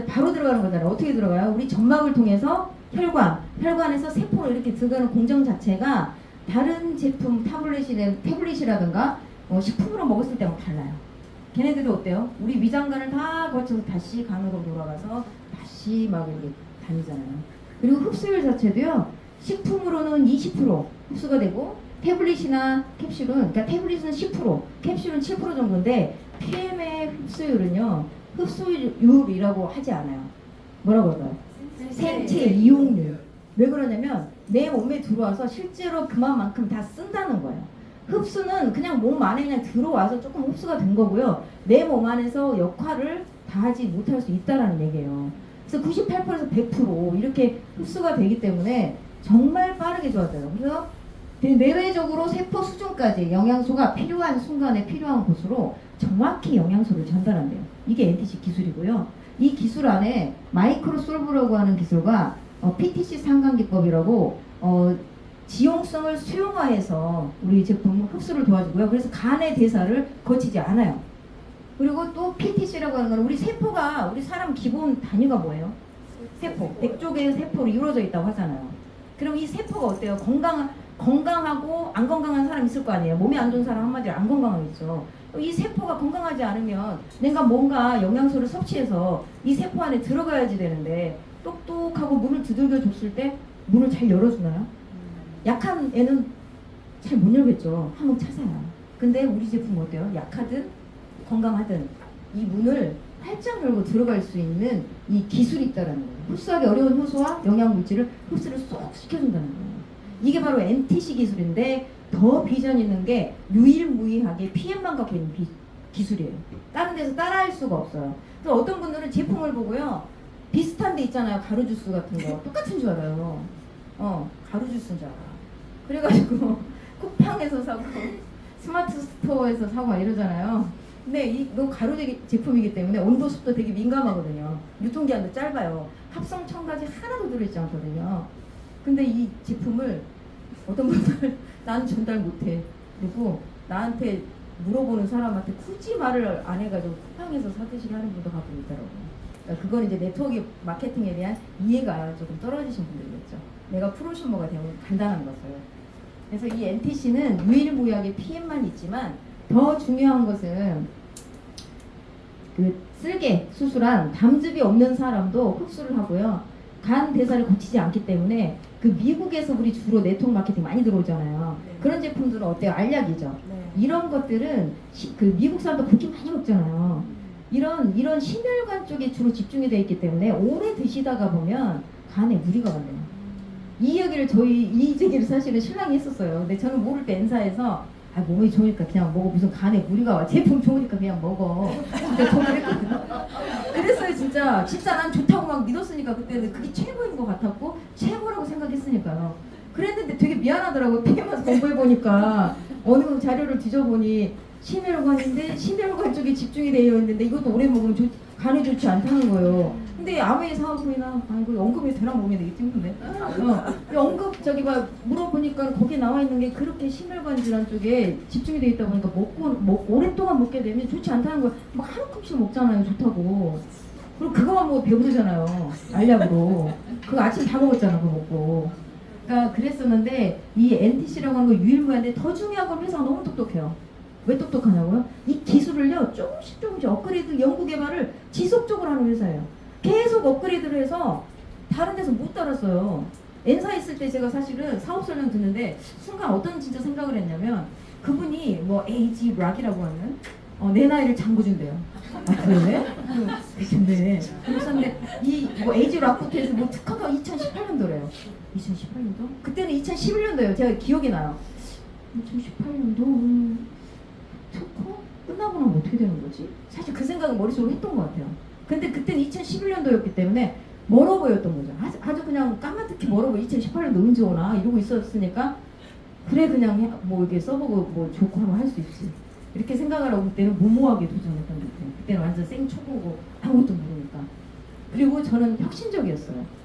바로 들어가는 거잖아요. 어떻게 들어가요? 우리 점막을 통해서 혈관에서 세포로 이렇게 들어가는 공정 자체가 다른 제품 태블릿이라든가 식품으로 먹었을 때하고 달라요. 걔네들도 어때요? 우리 위장관을 다 거쳐서 다시 간으로 돌아가서 다시 막 이렇게 다니잖아요. 그리고 흡수율 자체도요. 식품으로는 20% 흡수가 되고 태블릿이나 캡슐은 그러니까 태블릿은 10% 캡슐은 7% 정도인데 PM의 흡수율은요. 흡수율이라고 하지 않아요. 뭐라고 할까요? 생체 이용률. 왜 그러냐면 내 몸에 들어와서 실제로 그만큼 다 쓴다는 거예요. 흡수는 그냥 몸 안에 그냥 들어와서 조금 흡수가 된 거고요. 내 몸 안에서 역할을 다 하지 못할 수 있다라는 얘기예요. 그래서 98%에서 100% 이렇게 흡수가 되기 때문에 정말 빠르게 좋아져요. 그래서 내외적으로 세포 수준까지 영양소가 필요한 순간에 필요한 곳으로 정확히 영양소를 전달한대요. 이게 NTC 기술이고요. 이 기술 안에 마이크로솔브라고 하는 기술과 PTC 상관기법이라고 지용성을 수용화해서 우리 제품 흡수를 도와주고요. 그래서 간의 대사를 거치지 않아요. 그리고 또 PTC라고 하는 건 우리 세포가 우리 사람 기본 단위가 뭐예요? 세포. 100쪽의 세포로 이루어져 있다고 하잖아요. 그럼 이 세포가 어때요? 건강하고 안 건강한 사람 있을 거 아니에요. 몸이 안 좋은 사람 한마디로 안 건강하겠죠. 이 세포가 건강하지 않으면 내가 뭔가 영양소를 섭취해서 이 세포 안에 들어가야지 되는데 똑똑하고 문을 두들겨 줬을 때 문을 잘 열어주나요? 약한 애는 잘 못 열겠죠. 한번 찾아요. 근데 우리 제품은 어때요? 약하든 건강하든 이 문을 활짝 열고 들어갈 수 있는 이 기술이 있다는 거예요. 흡수하기 어려운 효소와 영양물질을 흡수를 쏙 시켜준다는 거예요. 이게 바로 NTC 기술인데 더 비전 있는 게 유일무이하게 PM만 갖고 있는 기술이에요. 다른 데서 따라할 수가 없어요. 그래서 어떤 분들은 제품을 보고요. 비슷한 데 있잖아요. 가루주스 같은 거. 똑같은 줄 알아요. 가루주스인 줄 알아. 그래가지고 쿠팡에서 사고 스마트 스토어에서 사고 막 이러잖아요. 근데 이거 가루 제품이기 때문에 온도 습도 되게 민감하거든요. 유통기한도 짧아요. 합성 첨가제 하나도 들어있지 않거든요. 근데 이 제품을 어떤 분들 나는 전달 못해. 그리고 나한테 물어보는 사람한테 굳이 말을 안 해가지고 쿠팡에서 사드시게 하는 분도 가끔 있더라고요. 그러니까 그건 이제 네트워크 마케팅에 대한 이해가 조금 떨어지신 분들이겠죠. 내가 프로슈머가 되면 간단한 거죠. 그래서 이 NTC는 유일무이하게 PM만 있지만 더 중요한 것은 그 쓸개 수술한 담즙이 없는 사람도 흡수를 하고요. 간 대사를 거치지 않기 때문에 그 미국에서 우리 주로 네트워크 마케팅 많이 들어오잖아요. 네. 그런 제품들은 어때요? 알약이죠. 네. 이런 것들은 그 미국 사람도 그렇게 많이 먹잖아요. 이런 심혈관 쪽에 주로 집중이 되어 있기 때문에 오래 드시다가 보면 간에 무리가 가요. 이 이야기를 이 얘기를 사실은 신랑이 했었어요. 근데 저는 모를 때 N사에서 몸이 좋으니까 그냥 먹어. 무슨 간에 무리가 와. 제품 좋으니까 그냥 먹어. 근데 저 그랬거든요. 그랬어요. 진짜 난 좋다고 막 믿었으니까 그때는 그게 최고인 것 같았고 최고라고 생각했으니까요. 그랬는데 되게 미안하더라고요. PM에서 공부해보니까 어느 자료를 뒤져보니 심혈관인데 심혈관 쪽에 집중이 되어 있는데 이것도 오래 먹으면 간에 좋지 않다는 거예요. 근데 암의 사업이나 아이고 언급이 되나 모르겠는데 이게 힘든데. 언급 막 물어보니까 거기 나와 있는 게 그렇게 심혈관 질환 쪽에 집중이 되어 있다 보니까 오랫동안 먹게 되면 좋지 않다는 거예요. 막 한 움큼씩 먹잖아요. 좋다고. 그리고 그거만 먹고 배부르잖아요. 알약으로. 그거 아침 다 먹었잖아. 그거 먹고. 그러니까 그랬었는데 이 NTC라고 하는 거 유일무이한데 더 중요한 건 회사가 너무 똑똑해요. 왜 똑똑하냐고요? 이 기술을요 조금씩 업그레이드 연구 개발을 지속적으로 하는 회사예요. 계속 업그레이드를 해서 다른 데서 못 따랐어요. N사 있을 때 제가 사실은 사업 설명 듣는데 순간 어떤 진짜 생각을 했냐면 그분이 뭐 에이지 락이라고 하는 내 나이를 장구준대요. 아 그래? 근데 그랬었는데 이 뭐 에이지 락부터 해서 뭐 특허가 2018년도래요. 2018년도? 그때는 2011년도예요. 제가 기억이 나요. 2018년도 특허 끝나고 나면 어떻게 되는 거지? 사실 그 생각은 머릿속으로 했던 것 같아요. 근데 그때는 2011년도였기 때문에 멀어 보였던 거죠. 아주 그냥 까마득히 멀어 보여. 2018년도 언제 오나 이러고 있었으니까 그래 그냥 뭐 이렇게 써보고 뭐 좋고 하면 할 수 있지. 이렇게 생각을 하고 그때는 무모하게 도전했던 것 같아요. 그때는 완전 생초보고 아무것도 모르니까. 그리고 저는 혁신적이었어요.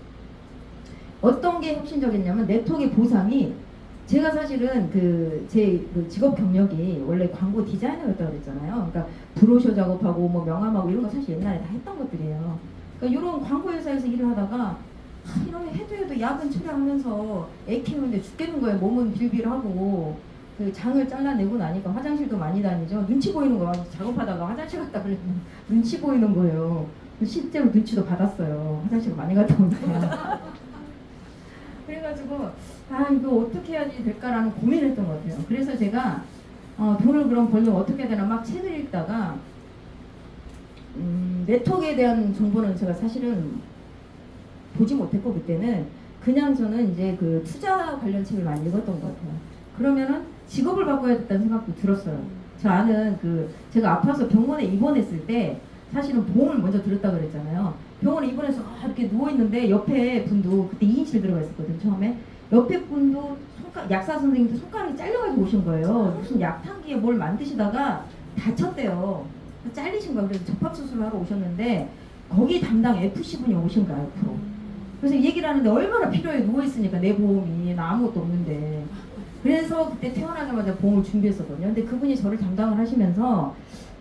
어떤 게 혁신적이었냐면 네트워크의 보상이 제가 사실은 제 직업 경력이 원래 광고 디자이너였다고 그랬잖아요. 그러니까 브로셔 작업하고 뭐 명함하고 이런 거 사실 옛날에 다 했던 것들이에요. 그러니까 이런 광고 회사에서 일을 하다가 이런 해도 야근 처리하면서 애 키우는데 죽겠는 거예요. 몸은 빌빌하고 그 장을 잘라내고 나니까 화장실도 많이 다니죠. 눈치 보이는 거야. 작업하다가 화장실 갔다 그러면 눈치 보이는 거예요. 실제로 눈치도 받았어요. 화장실 많이 갔다 오니까. 그래가지고 이거 어떻게 해야지 될까라는 고민을 했던 것 같아요. 그래서 제가 돈을 그럼 벌면 어떻게 되나 막 책을 읽다가 네트워크에 대한 정보는 제가 사실은 보지 못했고 그때는 그냥 저는 이제 그 투자 관련 책을 많이 읽었던 것 같아요. 그러면은 직업을 바꿔야겠다는 생각도 들었어요. 저 아는 제가 아파서 병원에 입원했을 때 사실은 보험을 먼저 들었다 그랬잖아요. 병원에 입원해서 이렇게 누워있는데 옆에 분도 그때 2인실 들어가 있었거든요. 처음에 옆에 분도 약사 선생님도 손가락이 잘려가지고 오신 거예요. 무슨 약탕기에 뭘 만드시다가 다쳤대요. 잘리신 거예요. 그래서 접합수술을 하러 오셨는데 거기 담당 FC분이 오신 거예요. 앞으로. 그래서 얘기를 하는데 얼마나 필요해. 누워있으니까 내 보험이 나 아무것도 없는데. 그래서 그때 태어나자마자 보험을 준비했었거든요. 근데 그분이 저를 담당을 하시면서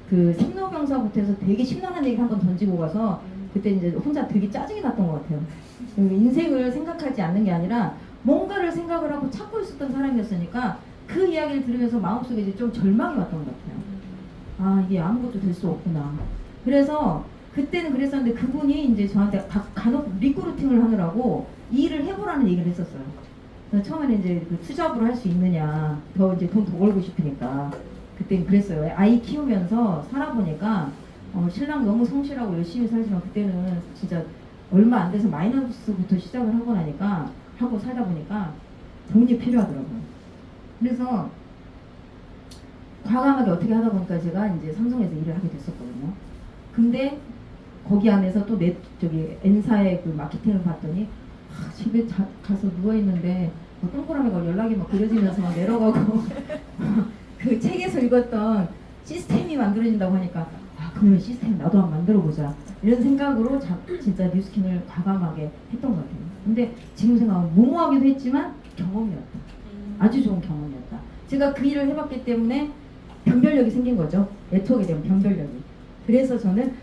생로병사부터 해서 되게 심란한 얘기를 한번 던지고 가서 그때 이제 혼자 되게 짜증이 났던 것 같아요. 인생을 생각하지 않는 게 아니라 뭔가를 생각을 하고 찾고 있었던 사람이었으니까 그 이야기를 들으면서 마음속에 이제 좀 절망이 왔던 것 같아요. 이게 아무것도 될 수 없구나. 그래서 그때는 그랬었는데 그분이 이제 저한테 간혹 리크루팅을 하느라고 이 일을 해보라는 얘기를 했었어요. 그래서 처음에는 이제 투잡으로 할 수 있느냐, 더 이제 돈 더 벌고 싶으니까. 그때는 그랬어요. 아이 키우면서 살아보니까 신랑 너무 성실하고 열심히 살지만 그때는 진짜 얼마 안 돼서 마이너스부터 시작을 하고 나니까 하고 살다 보니까 돈이 필요하더라고요. 그래서 과감하게 어떻게 하다 보니까 제가 이제 삼성에서 일을 하게 됐었거든요. 근데 거기 안에서 또 N사의 그 마케팅을 봤더니 집에 가서 누워있는데 동그라미가 연락이 막 그려지면서 막 내려가고 그 책에서 읽었던 시스템이 만들어진다고 하니까 그러면 시스템 나도 한번 만들어보자 이런 생각으로 진짜 뉴스킨을 과감하게 했던 것 같아요. 근데 지금 생각하면 무모하기도 했지만 경험이었다. 아주 좋은 경험이었다. 제가 그 일을 해봤기 때문에 변별력이 생긴 거죠. 네트워크에 대한 변별력이. 그래서 저는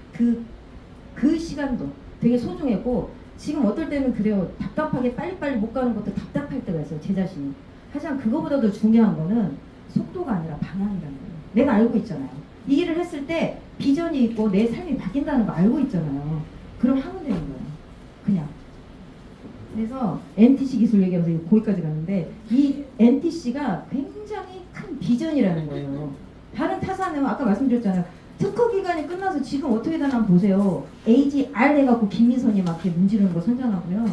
그 시간도 되게 소중했고, 지금 어떨 때는 그래요. 답답하게 빨리빨리 못 가는 것도 답답할 때가 있어요. 제 자신이. 하지만 그거보다도 중요한 거는 속도가 아니라 방향이라는 거예요. 내가 알고 있잖아요. 이 일을 했을 때 비전이 있고 내 삶이 바뀐다는 거 알고 있잖아요. 그럼 하면 되는 거예요. 그냥. 그래서 NTC 기술 얘기하면서 거기까지 갔는데, 이 NTC가 굉장히 큰 비전이라는 거예요. 다른 타사는 아까 말씀드렸잖아요. 특허 기간이 끝나서 지금 어떻게 되나 한번 보세요. AGR 해갖고 김미선이 막 이렇게 문지르는 거 선전하고요.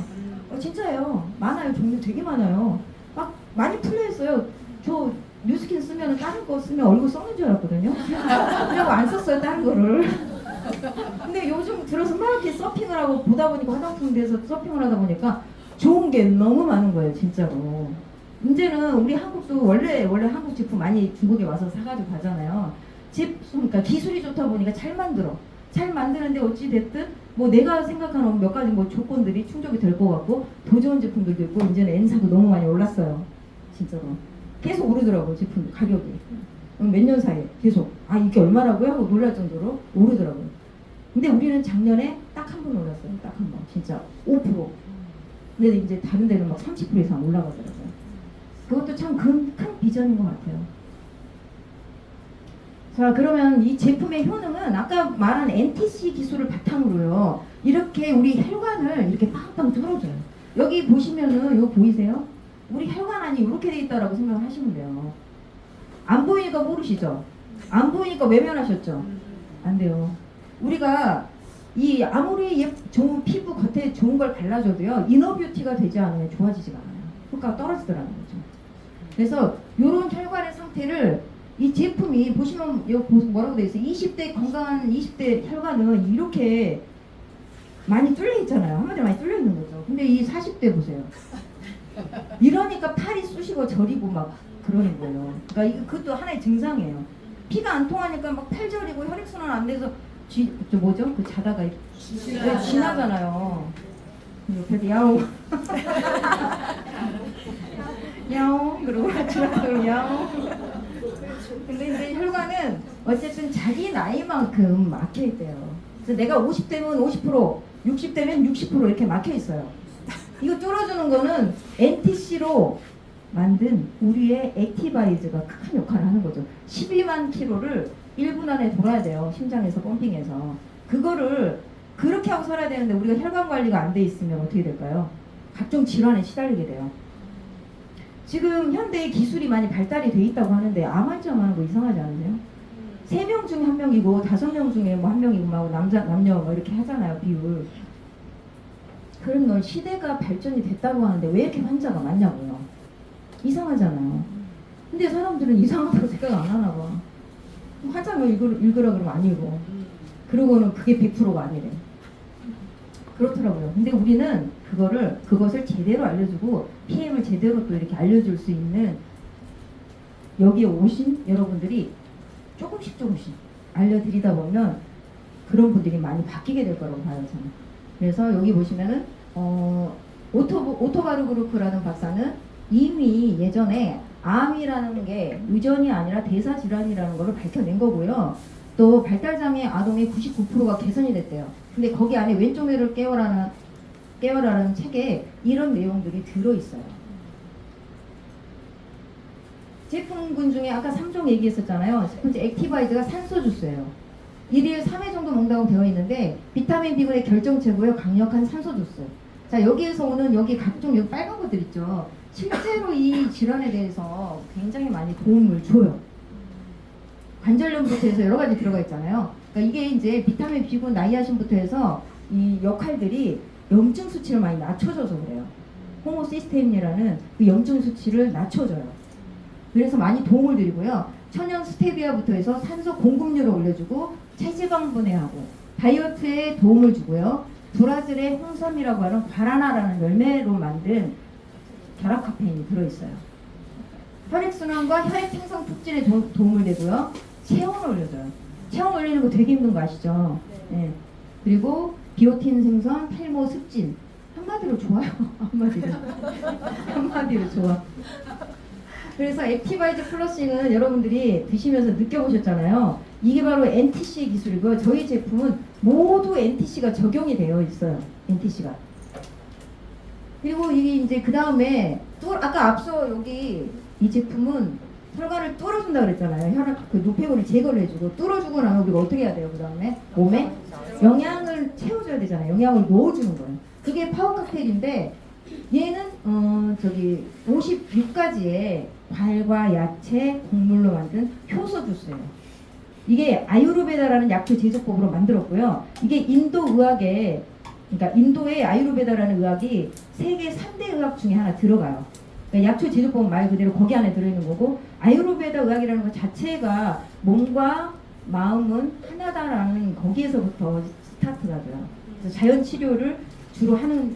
진짜예요. 많아요. 종류 되게 많아요. 막 많이 풀려있어요. 저 뉴스킨 쓰면 다른 거 쓰면 얼굴 썩는 줄 알았거든요. 그래서 안 썼어요. 다른 거를. 근데 요즘 들어서 막 이렇게 서핑을 하고 보다 보니까 화장품 대해서 서핑을 하다 보니까 좋은 게 너무 많은 거예요. 진짜로. 문제는 우리 한국도 원래 한국 제품 많이 중국에 와서 사가지고 가잖아요. 그러니까 기술이 좋다 보니까 잘 만들어. 잘 만드는데 어찌 됐든 뭐 내가 생각하는 몇 가지 뭐 조건들이 충족이 될 것 같고, 더 좋은 제품들도 있고, 이제는 N사도 너무 많이 올랐어요. 진짜로. 계속 오르더라고요. 제품 가격이. 몇 년 사이에 계속 이게 얼마라고요? 하고 놀랄 정도로 오르더라고요. 근데 우리는 작년에 딱 한 번 올랐어요. 딱 한 번. 진짜 5%. 근데 이제 다른 데는 막 30% 이상 올라가더라고요. 그것도 참 큰 비전인 것 같아요. 자, 그러면 이 제품의 효능은 아까 말한 NTC 기술을 바탕으로요, 이렇게 우리 혈관을 이렇게 빵빵 뚫어줘요. 여기 보시면은 이거 보이세요? 우리 혈관 안이 이렇게 돼 있다라고 생각을 하시면 돼요. 안 보이니까 모르시죠? 안 보이니까 외면하셨죠? 안 돼요. 우리가 이 아무리 좋은 피부 겉에 좋은 걸 발라줘도요, 이너 뷰티가 되지 않으면 좋아지지가 않아요. 효과가 떨어지더라는 거죠. 그래서 이런 혈관의 상태를 이 제품이 보시면 여기 뭐라고 되어 있어요? 20대 건강한 20대 혈관은 이렇게 많이 뚫려 있잖아요. 한마디로 많이 뚫려 있는 거죠. 근데 이 40대 보세요. 이러니까 팔이 쑤시고 저리고 막 그러는 거예요. 그러니까 그것도 하나의 증상이에요. 피가 안 통하니까 막 팔 저리고 혈액순환 안 돼서 뭐죠? 그 자다가 지나잖아요. 옆에서 야옹 야옹 그러고 지나가면 야옹. 근데 이제 혈관은 어쨌든 자기 나이만큼 막혀 있대요. 그래서 내가 50대면 50%, 60대면 60% 이렇게 막혀 있어요. 이거 뚫어주는 거는 NTC로 만든 우리의 액티바이즈가 큰 역할을 하는 거죠. 12만 킬로를 1분 안에 돌아야 돼요. 심장에서 펌핑해서. 그거를 그렇게 하고 살아야 되는데 우리가 혈관 관리가 안 돼 있으면 어떻게 될까요? 각종 질환에 시달리게 돼요. 지금 현대의 기술이 많이 발달이 돼 있다고 하는데 암 환자하는 거 이상하지 않으세요? 3명 중에 1명이고 5명 중에 뭐 1명이고 막 남녀 뭐 이렇게 하잖아요. 비율. 그럼 넌 시대가 발전이 됐다고 하는데 왜 이렇게 환자가 많냐고요. 이상하잖아요. 근데 사람들은 이상하다고 생각 안 하나 봐. 환자면 읽으라 그러면 안 읽어. 그러고는 그게 100%가 아니래. 그렇더라고요. 근데 우리는 그것을 제대로 알려주고 PM을 제대로 또 이렇게 알려줄 수 있는 여기에 오신 여러분들이 조금씩 알려드리다 보면 그런 분들이 많이 바뀌게 될 거라고 봐요, 저는. 그래서 여기 보시면은 오토바르 그룹프라는 박사는 이미 예전에 암이라는 게 유전이 아니라 대사질환이라는 것을 밝혀낸 거고요. 또 발달장애 아동의 99%가 개선이 됐대요. 근데 거기 안에 왼쪽 뇌를 깨워라라는 책에 이런 내용들이 들어있어요. 제품군 중에 아까 3종 얘기했었잖아요. 첫 번째 액티바이즈가 산소 주스예요. 1일 3회 정도 먹는다고 되어 있는데 비타민 B군의 결정체고요. 강력한 산소 주스. 자, 여기에서 오는 여기 각종 여기 빨간 것들 있죠. 실제로 이 질환에 대해서 굉장히 많이 도움을 줘요. 관절염부터 해서 여러 가지 들어가 있잖아요. 그러니까 이게 이제 비타민 B군, 나이아신부터 해서 이 역할들이 염증 수치를 많이 낮춰줘서 그래요. 호모시스테인이라는 그 염증 수치를 낮춰줘요. 그래서 많이 도움을 드리고요. 천연 스테비아부터 해서 산소 공급률을 올려주고 체지방 분해하고 다이어트에 도움을 주고요. 브라질의 홍삼이라고 하는 과라나라는 열매로 만든 결합 카페인이 들어있어요. 혈액순환과 혈액 생성 촉진에 도움을 되고요. 체온을 올려줘요. 체온 올리는 거 되게 힘든 거 아시죠? 네. 그리고 비오틴 생성, 탈모 습진, 한마디로 좋아요. 한마디로. 한마디로 좋아. 그래서 액티바이즈 플러싱은 여러분들이 드시면서 느껴보셨잖아요. 이게 바로 NTC 기술이고요. 저희 제품은 모두 NTC가 적용이 되어 있어요. NTC가. 그리고 이게 이제 그 다음에 아까 앞서 여기 이 제품은 혈관을 뚫어준다 그랬잖아요. 혈관 그 노폐물을 제거를 해주고 뚫어주고 나면 우리가 어떻게 해야 돼요? 그 다음에 몸에 영양을 채워줘야 되잖아요. 영양을 넣어주는 거예요. 그게 파워 칵테일인데 얘는 저기 56가지의 과일과 야채, 곡물로 만든 효소 주스예요. 이게 아유르베다라는 약초 제조법으로 만들었고요. 이게 인도 의학에 그러니까 인도의 아유르베다라는 의학이 세계 3대 의학 중에 하나 들어가요. 그러니까 약초 제조법은 말 그대로 거기 안에 들어있는 거고 아유르베다 의학이라는 것 자체가 몸과 마음은 하나다라는 거기에서부터 스타트가 돼요. 그래서 자연 치료를 주로 하는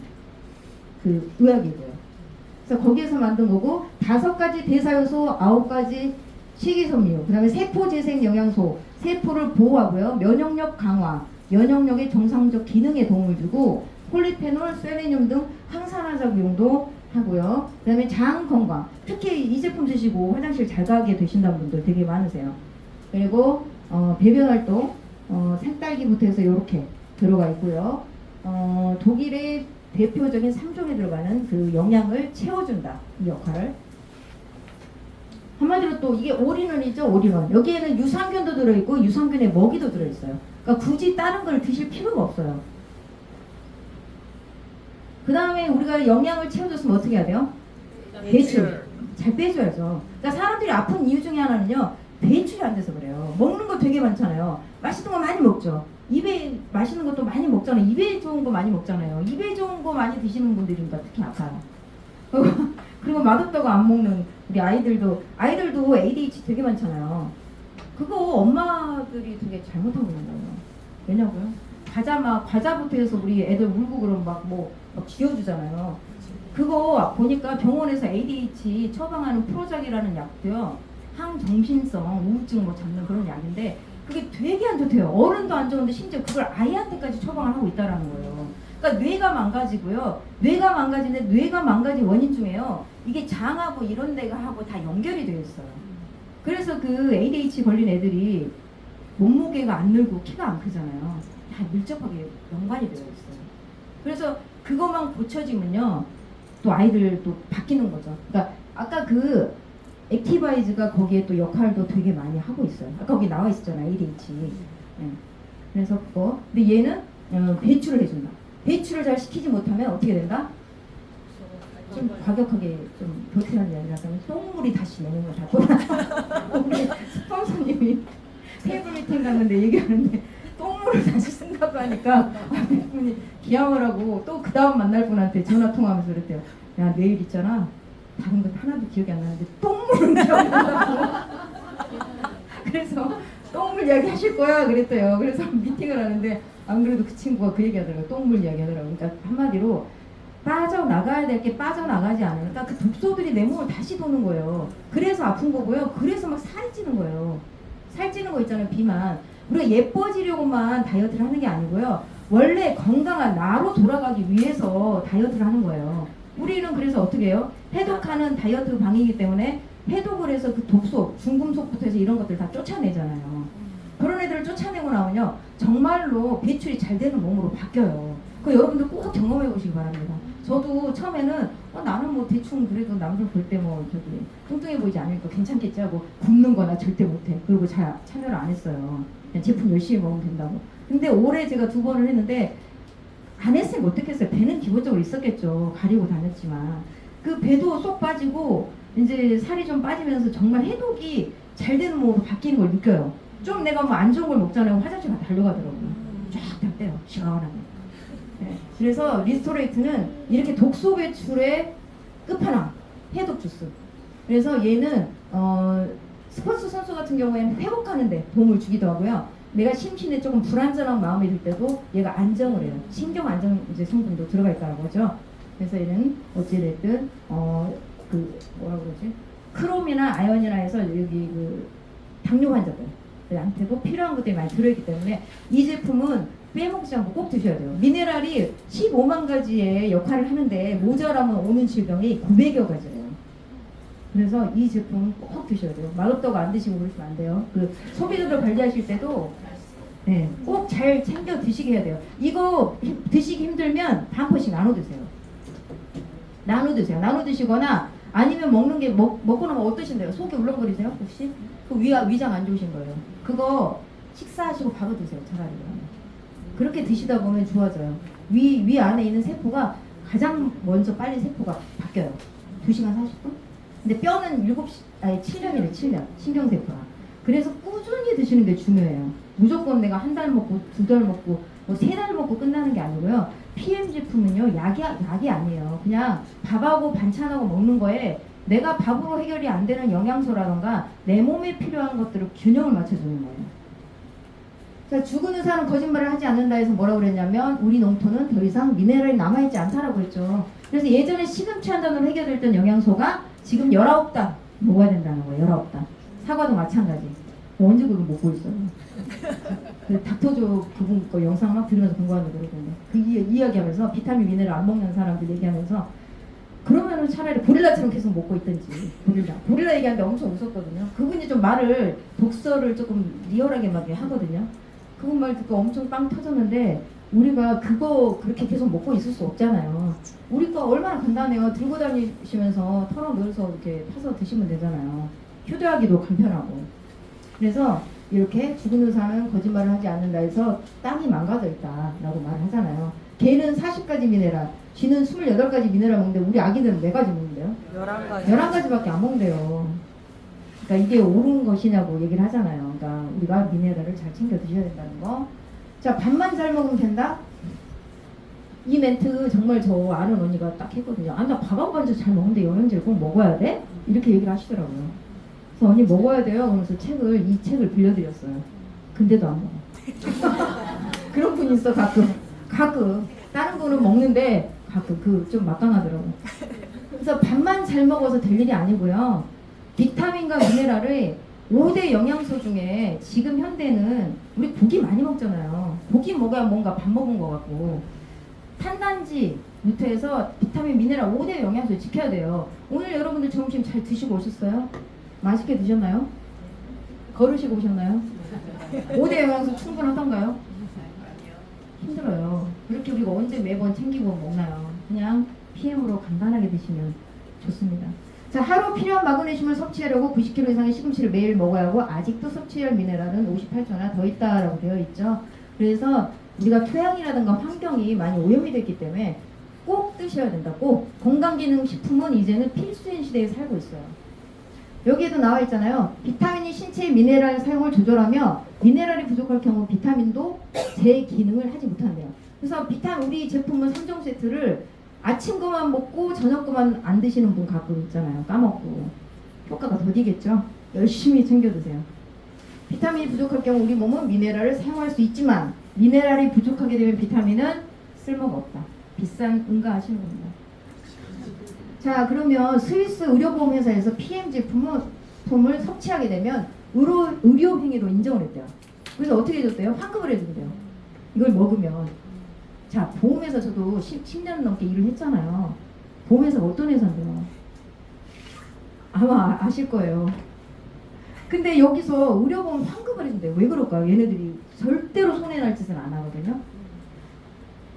그 의학이고요. 그래서 거기에서 만든 거고 5가지 대사효소, 9가지 식이섬유, 그 다음에 세포재생 영양소, 세포를 보호하고요. 면역력 강화, 면역력의 정상적 기능에 도움을 주고 폴리페놀, 셀레늄 등 항산화 작용도 하고요. 그 다음에 장 건강, 특히 이 제품 드시고 화장실 잘 가게 되신다는 분들 되게 많으세요. 그리고 배변 활동, 생딸기부터 해서 이렇게 들어가 있고요. 독일의 대표적인 3종에 들어가는 그 영양을 채워준다. 이 역할을. 한마디로 또 이게 올인원이죠. 올인원. 여기에는 유산균도 들어있고 유산균의 먹이도 들어있어요. 그러니까 굳이 다른 걸 드실 필요가 없어요. 그 다음에 우리가 영양을 채워줬으면 어떻게 해야 돼요? 배출. 잘 빼줘야죠. 그러니까 사람들이 아픈 이유 중에 하나는요. 배출이 안 돼서 그래요. 먹는 거 되게 많잖아요. 맛있는 거 많이 먹죠. 입에 맛있는 것도 많이 먹잖아요. 입에 좋은 거 많이 먹잖아요. 입에 좋은 거 많이 드시는 분들입니다. 특히 아파요. 그리고 맛없다고 안 먹는 우리 아이들도 ADHD 되게 많잖아요. 그거 엄마들이 되게 잘못하고 있는 거예요. 왜냐고요? 과자부터 해서 우리 애들 울고 그러면 막 쥐어주잖아요. 그거 보니까 병원에서 ADHD 처방하는 프로작이라는 약도요. 항정신성 우울증 잡는 그런 약인데 그게 되게 안 좋대요. 어른도 안 좋은데 심지어 그걸 아이한테까지 처방을 하고 있다라는 거예요. 그러니까 뇌가 망가지고요. 뇌가 망가지는데 뇌가 망가진 원인 중에요. 이게 장하고 이런 데가 하고 다 연결이 되어 있어요. 그래서 그 ADHD 걸린 애들이 몸무게가 안 늘고 키가 안 크잖아요. 다 밀접하게 연관이 되어 있어요. 그래서 그것만 고쳐지면요. 또 아이들 또 바뀌는 거죠. 그러니까 아까 그 액티바이즈가 거기에 또 역할도 되게 많이 하고 있어요. 아까 거기 나와 있었잖아요. ADHD. 네. 그래서 그거. 근데 얘는 배출을 해준다. 배출을 잘 시키지 못하면 어떻게 된다? 좀 과격하게 좀 불쾌한 이야기를 하자면 똥물이 다시 내는 거 다 우리 스폰서님이 테이블 미팅 갔는데 얘기하는데 똥물을 다시 쓴다고 하니까 분이 기함을 하고 또 그 다음 만날 분한테 전화 통화하면서 그랬대요. 야 내일 있잖아. 다른 것 하나도 기억이 안 나는데 똥물은 기억난다고. 그래서 똥물 이야기 하실 거야 그랬대요. 그래서 미팅을 하는데 안 그래도 그 친구가 그 얘기 하더라고요. 똥물 이야기 하더라고요. 그러니까 한마디로 빠져나가야 될 게 빠져나가지 않으니까 그 독소들이 내 몸을 다시 도는 거예요. 그래서 아픈 거고요. 그래서 막 살이 찌는 거예요. 살 찌는 거 있잖아요. 비만. 우리가 예뻐지려고만 다이어트를 하는 게 아니고요. 원래 건강한 나로 돌아가기 위해서 다이어트를 하는 거예요. 우리는 그래서 어떻게 해요? 해독하는 다이어트 방이기 때문에 해독을 해서 그 독소, 중금속부터 해서 이런 것들 다 쫓아내잖아요. 그런 애들을 쫓아내고 나면요. 정말로 배출이 잘 되는 몸으로 바뀌어요. 그 여러분들 꼭 경험해 보시기 바랍니다. 저도 처음에는 나는 뭐 대충 그래도 남들 볼 때 뭐 저기 뚱뚱해 보이지 않으니까 괜찮겠지 하고 굶는 거나 절대 못해. 그리고 참여를 안 했어요. 그냥 제품 열심히 먹으면 된다고. 근데 올해 제가 2번을 했는데 안 했으면 어떻겠어요. 배는 기본적으로 있었겠죠. 가리고 다녔지만. 그 배도 쏙 빠지고 이제 살이 좀 빠지면서 정말 해독이 잘 되는 몸으로 바뀌는 걸 느껴요. 좀 내가 뭐 안 좋은 걸 먹잖아요. 화장실 가 달려가더라고요. 쫙 다 빼요. 시원하게. 네. 그래서 리스토레이트는 이렇게 독소 배출의 끝판왕 해독 주스. 그래서 얘는 스포츠 선수 같은 경우에는 회복하는데 도움을 주기도 하고요. 내가 심신에 조금 불안정한 마음이 들 때도 얘가 안정을 해요. 신경 안정 이제 성분도 들어가 있다고 하죠. 그래서 얘는 어찌됐든 그 뭐라 그러지? 크롬이나 아연이나 해서 여기 그 당뇨 환자들한테도 필요한 것들이 많이 들어있기 때문에 이 제품은 빼먹지 않고 꼭 드셔야 돼요. 미네랄이 15만 가지의 역할을 하는데 모자라면 오는 질병이 900여 가지예요. 그래서 이 제품 꼭 드셔야 돼요. 맛없다고 안 드시고 그러시면 안 돼요. 그 소비자들 관리하실 때도 네, 꼭 잘 챙겨 드시게 해야 돼요. 이거 드시기 힘들면 반 포씩 나눠 드세요. 나눠 드세요. 나눠 드시거나 아니면 먹는 게 먹고 나면 어떠신데요? 속이 울렁거리세요? 혹시? 그 위장 안 좋으신 거예요. 그거 식사하시고 바로 드세요. 차라리. 그렇게 드시다 보면 좋아져요. 위 안에 있는 세포가 가장 먼저 빨리 세포가 바뀌어요. 2시간 40분? 근데 뼈는 7년이래 7년. 신경세포가. 그래서 꾸준히 드시는 게 중요해요. 무조건 내가 한 달 먹고 2달 먹고 뭐 3달 먹고 끝나는 게 아니고요. PM 제품은요 약이 아니에요. 그냥 밥하고 반찬하고 먹는 거에 내가 밥으로 해결이 안 되는 영양소라던가 내 몸에 필요한 것들을 균형을 맞춰주는 거예요. 자, 죽은 의사는 거짓말을 하지 않는다 해서 뭐라고 그랬냐면 우리 농토는 더 이상 미네랄이 남아있지 않다라고 했죠. 그래서 예전에 시금치 한 단으로 해결됐던 영양소가 지금 19단 먹어야 된다는 거예요. 19단. 사과도 마찬가지. 언제 그걸 먹고 있어요? 그 닥터조 그분 거 영상 막 들으면서 공부하는데 그러던데 그 이야기하면서 비타민 미네랄 안 먹는 사람들 얘기하면서 그러면은 차라리 고릴라처럼 계속 먹고 있든지. 고릴라 얘기하는데 엄청 웃었거든요. 그분이 좀 말을 독서를 조금 리얼하게 막 하거든요. 그분 말 듣고 엄청 빵 터졌는데 우리가 그거 그렇게 계속 먹고 있을 수 없잖아요. 우리 거 얼마나 간단해요. 들고 다니시면서 털어 넣어서 이렇게 파서 드시면 되잖아요. 휴대하기도 간편하고. 그래서 이렇게 죽은 의사는 거짓말을 하지 않는다 해서 땅이 망가져 있다라고 말을 하잖아요. 개는 40가지 미네랄, 쥐는 28가지 미네랄 먹는데 우리 아기들은 4가지 먹는데요? 11가지. 11가지밖에 안 먹는데요. 그러니까 이게 옳은 것이냐고 얘기를 하잖아요. 그러니까 우리가 미네랄을 잘 챙겨 드셔야 된다는 거. 자, 밥만 잘 먹으면 된다? 이 멘트 정말 저 아는 언니가 딱 했거든요. 아, 나 밥하고 반찬 잘 먹는데 영양제를 꼭 먹어야 돼? 이렇게 얘기를 하시더라고요. 그래서 언니 먹어야 돼요. 그러면서 이 책을 빌려드렸어요. 근데도 안 먹어. 그런 분 있어 가끔. 다른 분은 먹는데 가끔 좀 막강하더라고. 그래서 밥만 잘 먹어서 될 일이 아니고요. 비타민과 미네랄의 5대 영양소 중에 지금 현대는 우리 고기 많이 먹잖아요. 고기 먹어야 뭔가 밥 먹은 것 같고 탄단지부터 해서 비타민, 미네랄 5대 영양소 지켜야 돼요. 오늘 여러분들 점심 잘 드시고 오셨어요? 맛있게 드셨나요? 걸으시고 오셨나요? 5대 영양소 충분하던가요? 힘들어요. 그렇게 우리가 언제 매번 챙기고 먹나요? 그냥 PM으로 간단하게 드시면 좋습니다. 자, 하루 필요한 마그네슘을 섭취하려고 90kg 이상의 시금치를 매일 먹어야 하고 아직도 섭취할 미네랄은 58조나 더 있다라고 되어 있죠. 그래서 우리가 토양이라든가 환경이 많이 오염이 됐기 때문에 꼭 드셔야 된다. 꼭 건강기능식품은 이제는 필수인 시대에 살고 있어요. 여기에도 나와 있잖아요. 비타민이 신체의 미네랄 사용을 조절하며 미네랄이 부족할 경우 비타민도 제 기능을 하지 못한대요. 그래서 우리 제품은 3종 세트를 아침 거만 먹고 저녁 거만 안 드시는 분 가끔 있잖아요. 까먹고. 효과가 더디겠죠? 열심히 챙겨 드세요. 비타민이 부족할 경우 우리 몸은 미네랄을 사용할 수 있지만 미네랄이 부족하게 되면 비타민은 쓸모가 없다. 비싼 응가하시는 겁니다. 자, 그러면 스위스 의료보험회사에서 PM 제품을 섭취하게 되면 의료행위로 인정을 했대요. 그래서 어떻게 해줬대요? 환급을 해준대요. 이걸 먹으면. 자, 보험회사 저도 10년 넘게 일을 했잖아요. 보험회사가 어떤 회사인데요? 아마 아실 거예요. 근데 여기서 의료보험 환급을 해준대요. 왜 그럴까요? 얘네들이 절대로 손해날 짓은 안 하거든요.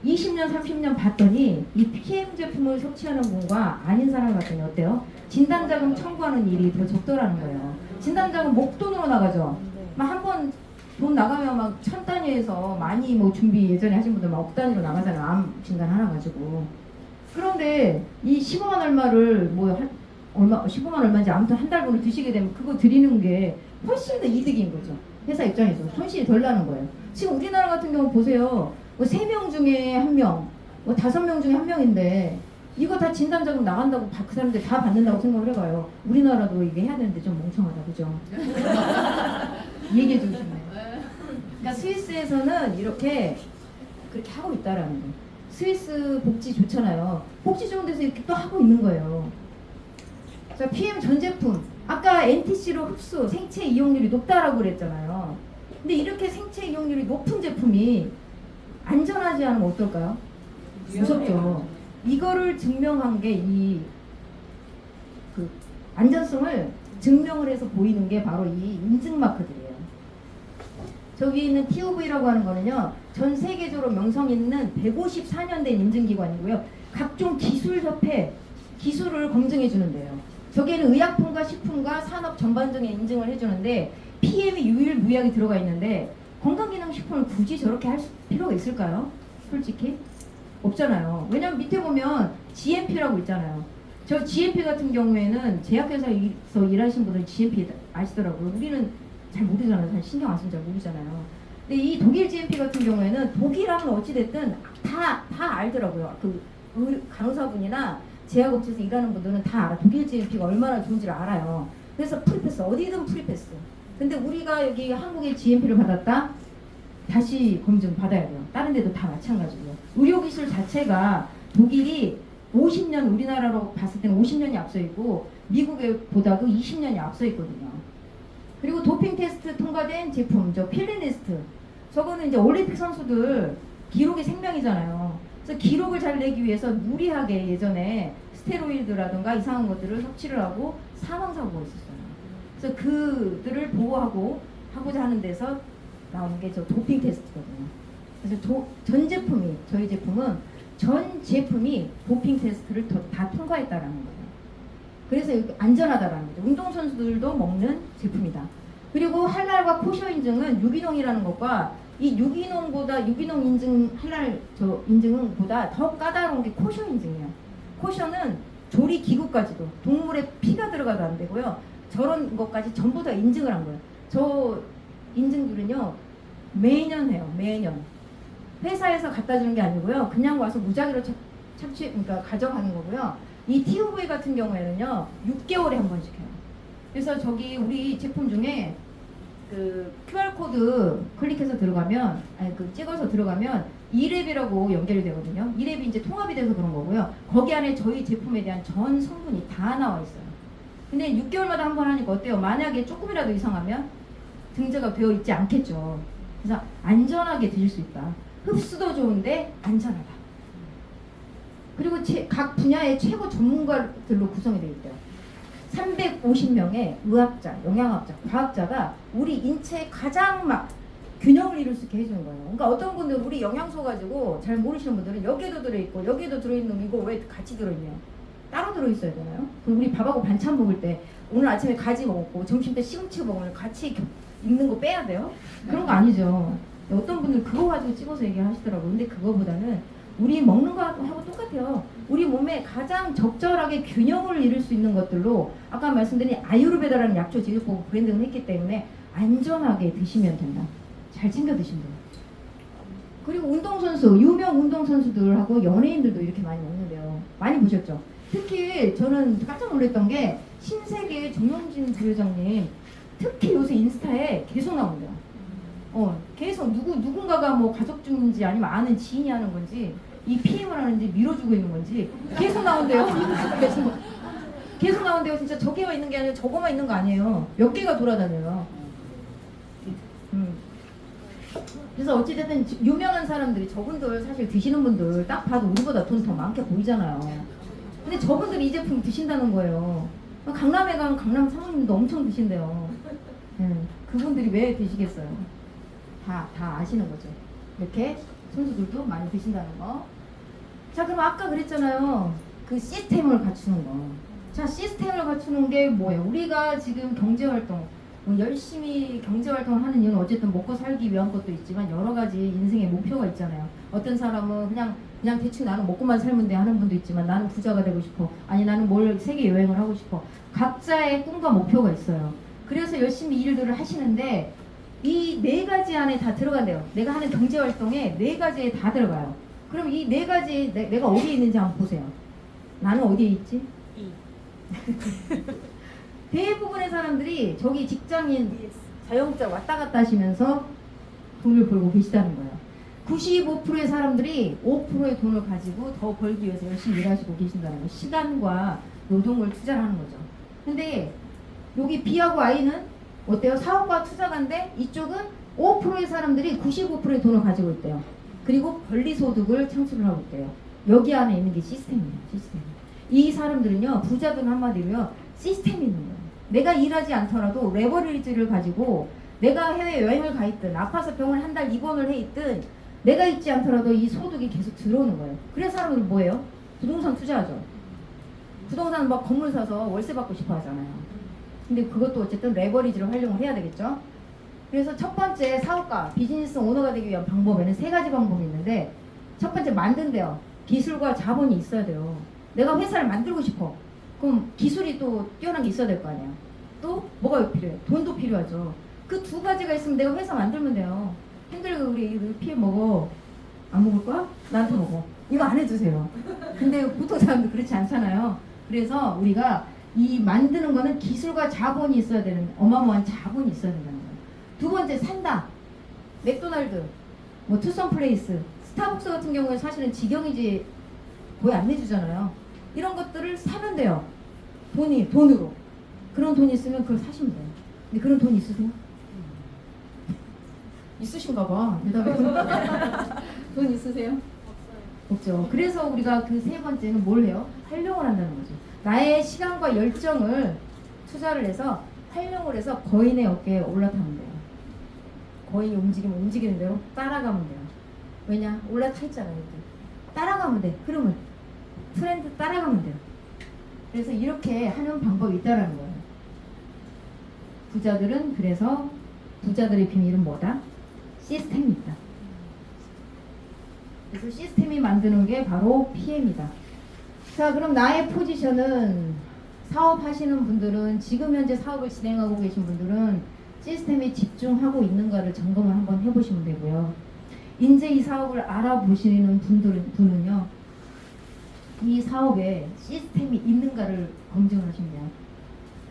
20년, 30년 봤더니 이 PM 제품을 섭취하는 분과 아닌 사람을 봤더니 어때요? 진단자금 청구하는 일이 더 적더라는 거예요. 진단자금 목돈으로 나가죠. 막 한 번 돈 나가면 막 1000단위에서 많이 뭐 준비 예전에 하신 분들 막 억 단위로 나가잖아요. 암 진단 하나 가지고. 그런데 이 15만 얼마를 15만 얼마인지 아무튼 한 달분을 드시게 되면 그거 드리는 게 훨씬 더 이득인 거죠. 회사 입장에서 손실이 덜 나는 거예요. 지금 우리나라 같은 경우 보세요. 뭐 3명 중에 1명, 뭐 5명 중에 1명인데 이거 다 진단자금 나간다고 그 사람들 다 받는다고 생각을 해봐요. 우리나라도 이게 해야 되는데 좀 멍청하다, 그죠? 얘기해 주고 싶네요. 그러니까 스위스에서는 이렇게 그렇게 하고 있다라는 거예요. 스위스 복지 좋잖아요. 복지 좋은 데서 이렇게 또 하고 있는 거예요. 자, PM 전 제품. 아까 NTC로 흡수, 생체 이용률이 높다라고 그랬잖아요. 근데 이렇게 생체 이용률이 높은 제품이 안전하지 않으면 어떨까요? 무섭죠. 이거를 증명한 게 그 안전성을 증명을 해서 보이는 게 바로 이 인증 마크들이에요. 저기 있는 TOV라고 하는 거는요, 전 세계적으로 명성 있는 154년 된 인증기관이고요. 각종 기술협회 기술을 검증해 주는데요. 저기에는 의약품과 식품과 산업 전반적인 인증을 해주는데 PM이 유일무이하게 들어가 있는데 건강기능식품을 굳이 저렇게 할 필요가 있을까요? 솔직히 없잖아요. 왜냐면 밑에 보면 GMP라고 있잖아요. 저 GMP 같은 경우에는 제약회사에서 일하신 분들은 GMP 아시더라고요. 우리는 잘 모르잖아요. 사실 신경 안 쓰면 잘 모르잖아요. 근데 이 독일 GMP 같은 경우에는 독일하면 어찌됐든 다 알더라고요. 그 간호사분이나 제약업체에서 일하는 분들은 다 알아. 독일 GMP가 얼마나 좋은지를 알아요. 그래서 프리패스, 어디든 프리패스. 근데 우리가 여기 한국의 GMP를 받았다? 다시 검증 받아야 돼요. 다른 데도 다 마찬가지고요. 의료기술 자체가 독일이 50년, 우리나라로 봤을 때는 50년이 앞서 있고 미국에 보다도 20년이 앞서 있거든요. 그리고 도핑 테스트 통과된 제품, 저 필리니스트. 저거는 이제 올림픽 선수들 기록이 생명이잖아요. 그래서 기록을 잘 내기 위해서 무리하게 예전에 스테로이드라든가 이상한 것들을 섭취를 하고 사망사고가 있었어요. 그래서 그들을 보호하고자 하는 데서 나온 게 저 도핑 테스트거든요. 그래서 전 제품이, 저희 제품은 전 제품이 도핑 테스트를 다 통과했다라는 거예요. 그래서 안전하다라는 거죠. 운동선수들도 먹는 제품이다. 그리고 할랄과 코셔 인증은 유기농이라는 것과 이 유기농 인증, 할랄 인증은 보다 더 까다로운 게 코셔 인증이에요. 코셔는 조리 기구까지도 동물의 피가 들어가도 안 되고요. 저런 것까지 전부 다 인증을 한 거예요. 저 인증들은요, 매년 해요. 매년. 회사에서 갖다 주는 게 아니고요. 그냥 와서 무작위로 그러니까 가져가는 거고요. 이 TOV 같은 경우에는요, 6개월에 한 번씩 해요. 그래서 저기 우리 제품 중에 그 QR코드 클릭해서 들어가면, 찍어서 들어가면 이랩이라고 연결이 되거든요. 이랩이 이제 통합이 돼서 그런 거고요. 거기 안에 저희 제품에 대한 전 성분이 다 나와 있어요. 근데 6개월마다 한 번 하니까 어때요? 만약에 조금이라도 이상하면 등재가 되어 있지 않겠죠. 그래서 안전하게 드실 수 있다. 흡수도 좋은데 안전하다. 그리고 각 분야의 최고 전문가들로 구성이 되어 있대요. 350명의 의학자, 영양학자, 과학자가 우리 인체에 가장 막 균형을 이룰 수 있게 해주는 거예요. 그러니까 어떤 분들은 우리 영양소 가지고 잘 모르시는 분들은 여기에도 들어있고 여기에도 들어있는 놈 이거 왜 같이 들어있냐? 따로 들어있어야 되나요? 그럼 우리 밥하고 반찬 먹을 때 오늘 아침에 가지 먹었고 점심 때 시금치 먹으면 같이 익는 거 빼야 돼요? 그런 거 아니죠. 어떤 분들 그거 가지고 찍어서 얘기하시더라고요. 근데 그거보다는 우리 먹는 거하고 똑같아요. 우리 몸에 가장 적절하게 균형을 이룰 수 있는 것들로 아까 말씀드린 아유르베다라는 약초 제조법 브랜딩을 했기 때문에 안전하게 드시면 된다. 잘 챙겨 드시면 돼요. 그리고 운동선수, 유명 운동선수들하고 연예인들도 이렇게 많이 먹는데요. 많이 보셨죠? 특히 저는 깜짝 놀랐던 게 신세계 정영진 부회장님 특히 요새 인스타에 계속 나온대요. 계속 누군가가 뭐 가족 중인지 아니면 아는 지인이 하는 건지 이 PM을 하는지 밀어주고 있는 건지 계속 나온대요. 계속 나온대요. 진짜 저기만 있는 게 아니라 저거만 있는 거 아니에요. 몇 개가 돌아다녀요. 그래서 어찌됐든 유명한 사람들이 저분들 사실 드시는 분들 딱 봐도 우리보다 돈 더 많게 보이잖아요. 근데 저분들이 이 제품 드신다는 거예요. 강남에 가면 강남 사모님도 엄청 드신대요. 그분들이 왜 드시겠어요? 다 아시는 거죠. 이렇게 선수들도 많이 드신다는 거. 자, 그럼 아까 그랬잖아요. 그 시스템을 갖추는 거. 자, 시스템을 갖추는 게 뭐예요? 우리가 지금 경제활동, 열심히 경제활동을 하는 이유는 어쨌든 먹고 살기 위한 것도 있지만 여러 가지 인생의 목표가 있잖아요. 어떤 사람은 그냥 대충 나는 먹고만 살면 돼 하는 분도 있지만 나는 부자가 되고 싶어. 아니 나는 세계 여행을 하고 싶어. 각자의 꿈과 목표가 있어요. 그래서 열심히 일들을 하시는데 이 네 가지 안에 다 들어간대요. 내가 하는 경제활동에 네 가지에 다 들어가요. 그럼 이 네 가지 내가 어디에 있는지 한번 보세요. 나는 어디에 있지? 대부분의 사람들이 저기 직장인 자영업자 왔다 갔다 하시면서 돈을 벌고 계시다는 거예요. 95%의 사람들이 5%의 돈을 가지고 더 벌기 위해서 열심히 일하시고 계신다는 거예요. 시간과 노동을 투자를 하는 거죠. 근데 여기 B하고 I는 어때요? 사업과 투자가인데 이쪽은 5%의 사람들이 95%의 돈을 가지고 있대요. 그리고 권리소득을 창출을 하고 있대요. 여기 안에 있는 게 시스템이에요. 시스템. 이 사람들은요, 부자들은 한마디로요, 시스템이 있는 거예요. 내가 일하지 않더라도 레버리지를 가지고 내가 해외 여행을 가 있든 아파서 병원 한 달 입원을 해 있든 내가 있지 않더라도 이 소득이 계속 들어오는 거예요. 그래서 사람들은 뭐예요? 부동산 투자하죠. 부동산 막 건물 사서 월세 받고 싶어 하잖아요. 근데 그것도 어쨌든 레버리지를 활용을 해야 되겠죠. 그래서 첫 번째 사업가, 비즈니스 오너가 되기 위한 방법에는 세 가지 방법이 있는데, 첫 번째 만든대요. 기술과 자본이 있어야 돼요. 내가 회사를 만들고 싶어. 그럼 기술이 또 뛰어난 게 있어야 될 거 아니야. 또 뭐가 필요해? 돈도 필요하죠. 그 두 가지가 있으면 내가 회사 만들면 돼요. 힘들게 우리 피해 먹어. 안 먹을 거야? 나한테 먹어. 이거 안 해주세요. 근데 보통 사람들 그렇지 않잖아요. 그래서 우리가 이 만드는 거는 기술과 자본이 있어야 되는, 어마어마한 자본이 있어야 된다는 거예요. 두 번째, 산다. 맥도날드, 뭐 투썸 플레이스, 스타벅스 같은 경우에 사실은 직영이지 거의 안 내주잖아요. 이런 것들을 사면 돼요. 돈으로. 그런 돈 있으면 그걸 사시면 돼요. 근데 그런 돈 있으세요? 있으신가 봐. 돈 있으세요? 없죠. 그래서 우리가 그 세 번째는 뭘 해요? 활용을 한다는 거죠. 나의 시간과 열정을 투자를 해서 활용을 해서 거인의 어깨에 올라타면 돼요. 거인이 움직이면 움직이는 대로 따라가면 돼요. 왜냐? 올라타 있잖아요. 이렇게. 따라가면 돼. 그러면 트렌드 따라가면 돼요. 그래서 이렇게 하는 방법이 있다라는 거예요. 부자들은 그래서 부자들의 비밀은 뭐다? 시스템이 있다. 그래서 시스템이 만드는 게 바로 PM이다. 자, 그럼 나의 포지션은, 사업하시는 분들은, 지금 현재 사업을 진행하고 계신 분들은 시스템에 집중하고 있는가를 점검을 한번 해보시면 되고요. 이제 이 사업을 알아보시는 분은요, 이 사업에 시스템이 있는가를 검증하시면 돼요.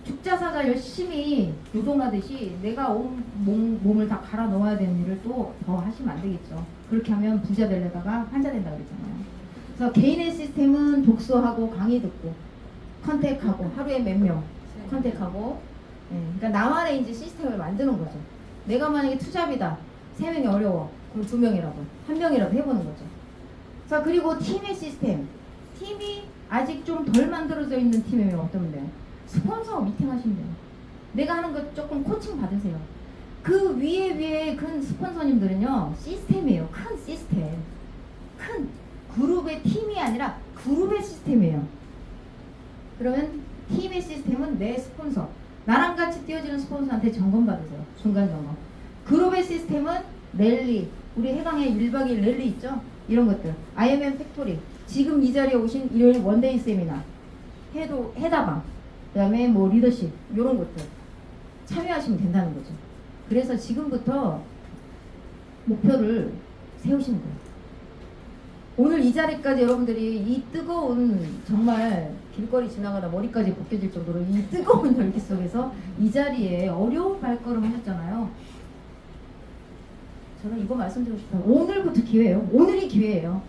죽자사자 열심히 노동하듯이 내가 온 몸을 다 갈아 넣어야 되는 일을 또 더 하시면 안 되겠죠. 그렇게 하면 부자 되려다가 환자 된다고 그랬잖아요. 그래서 개인의 시스템은 독서하고 강의 듣고 컨택하고 하루에 몇 명 컨택하고, 그러니까 나만의 이제 시스템을 만드는 거죠. 내가 만약에 투잡이다, 3명이 어려워, 그럼 2명이라도 1명이라도 해보는 거죠. 자, 그리고 팀의 시스템. 팀이 아직 좀 덜 만들어져 있는 팀이면 어떠면 돼요? 스폰서 미팅 하시면 돼요. 내가 하는 거 조금 코칭 받으세요. 그 위에 큰 스폰서님들은요, 시스템이에요. 큰 시스템. 큰 그룹의 팀이 아니라 그룹의 시스템이에요. 그러면 팀의 시스템은 내 스폰서, 나랑 같이 뛰어지는 스폰서한테 점검 받으세요. 중간 점검. 그룹의 시스템은 랠리, 우리 해강의 1박 2일 랠리 있죠? 이런 것들. IMM 팩토리, 지금 이 자리에 오신 일요일 원데이 세미나, 해다방, 그 다음에 뭐 리더십, 이런 것들 참여하시면 된다는 거죠. 그래서 지금부터 목표를 세우시면 돼요. 오늘 이 자리까지 여러분들이 이 뜨거운, 정말 길거리 지나가다 머리까지 벗겨질 정도로 이 뜨거운 열기 속에서 이 자리에 어려운 발걸음 하셨잖아요. 저는 이거 말씀드리고 싶어요. 오늘부터 기회예요. 오늘이 기회예요.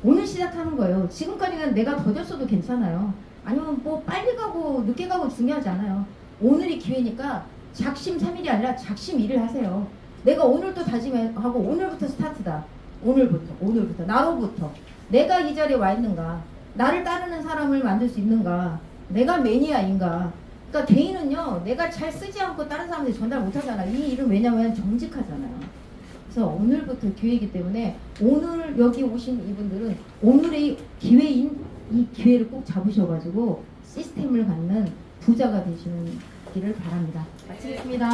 오늘 시작하는 거예요. 지금까지는 내가 더뎠어도 괜찮아요. 아니면 뭐 빨리 가고 늦게 가고 중요하지 않아요. 오늘이 기회니까 작심 3일이 아니라 작심 1을 하세요. 내가 오늘도 다짐하고 오늘부터 스타트다. 오늘부터 나로부터 내가 이 자리에 와 있는가, 나를 따르는 사람을 만들 수 있는가, 내가 매니아인가. 그러니까 개인은요, 내가 잘 쓰지 않고 다른 사람들이 전달 못 하잖아. 이 일은 왜냐면 정직하잖아요. 그래서 오늘부터 기회이기 때문에 오늘 여기 오신 이분들은 오늘의 기회인 이 기회를 꼭 잡으셔가지고 시스템을 갖는 부자가 되시는 기를 바랍니다. 마치겠습니다.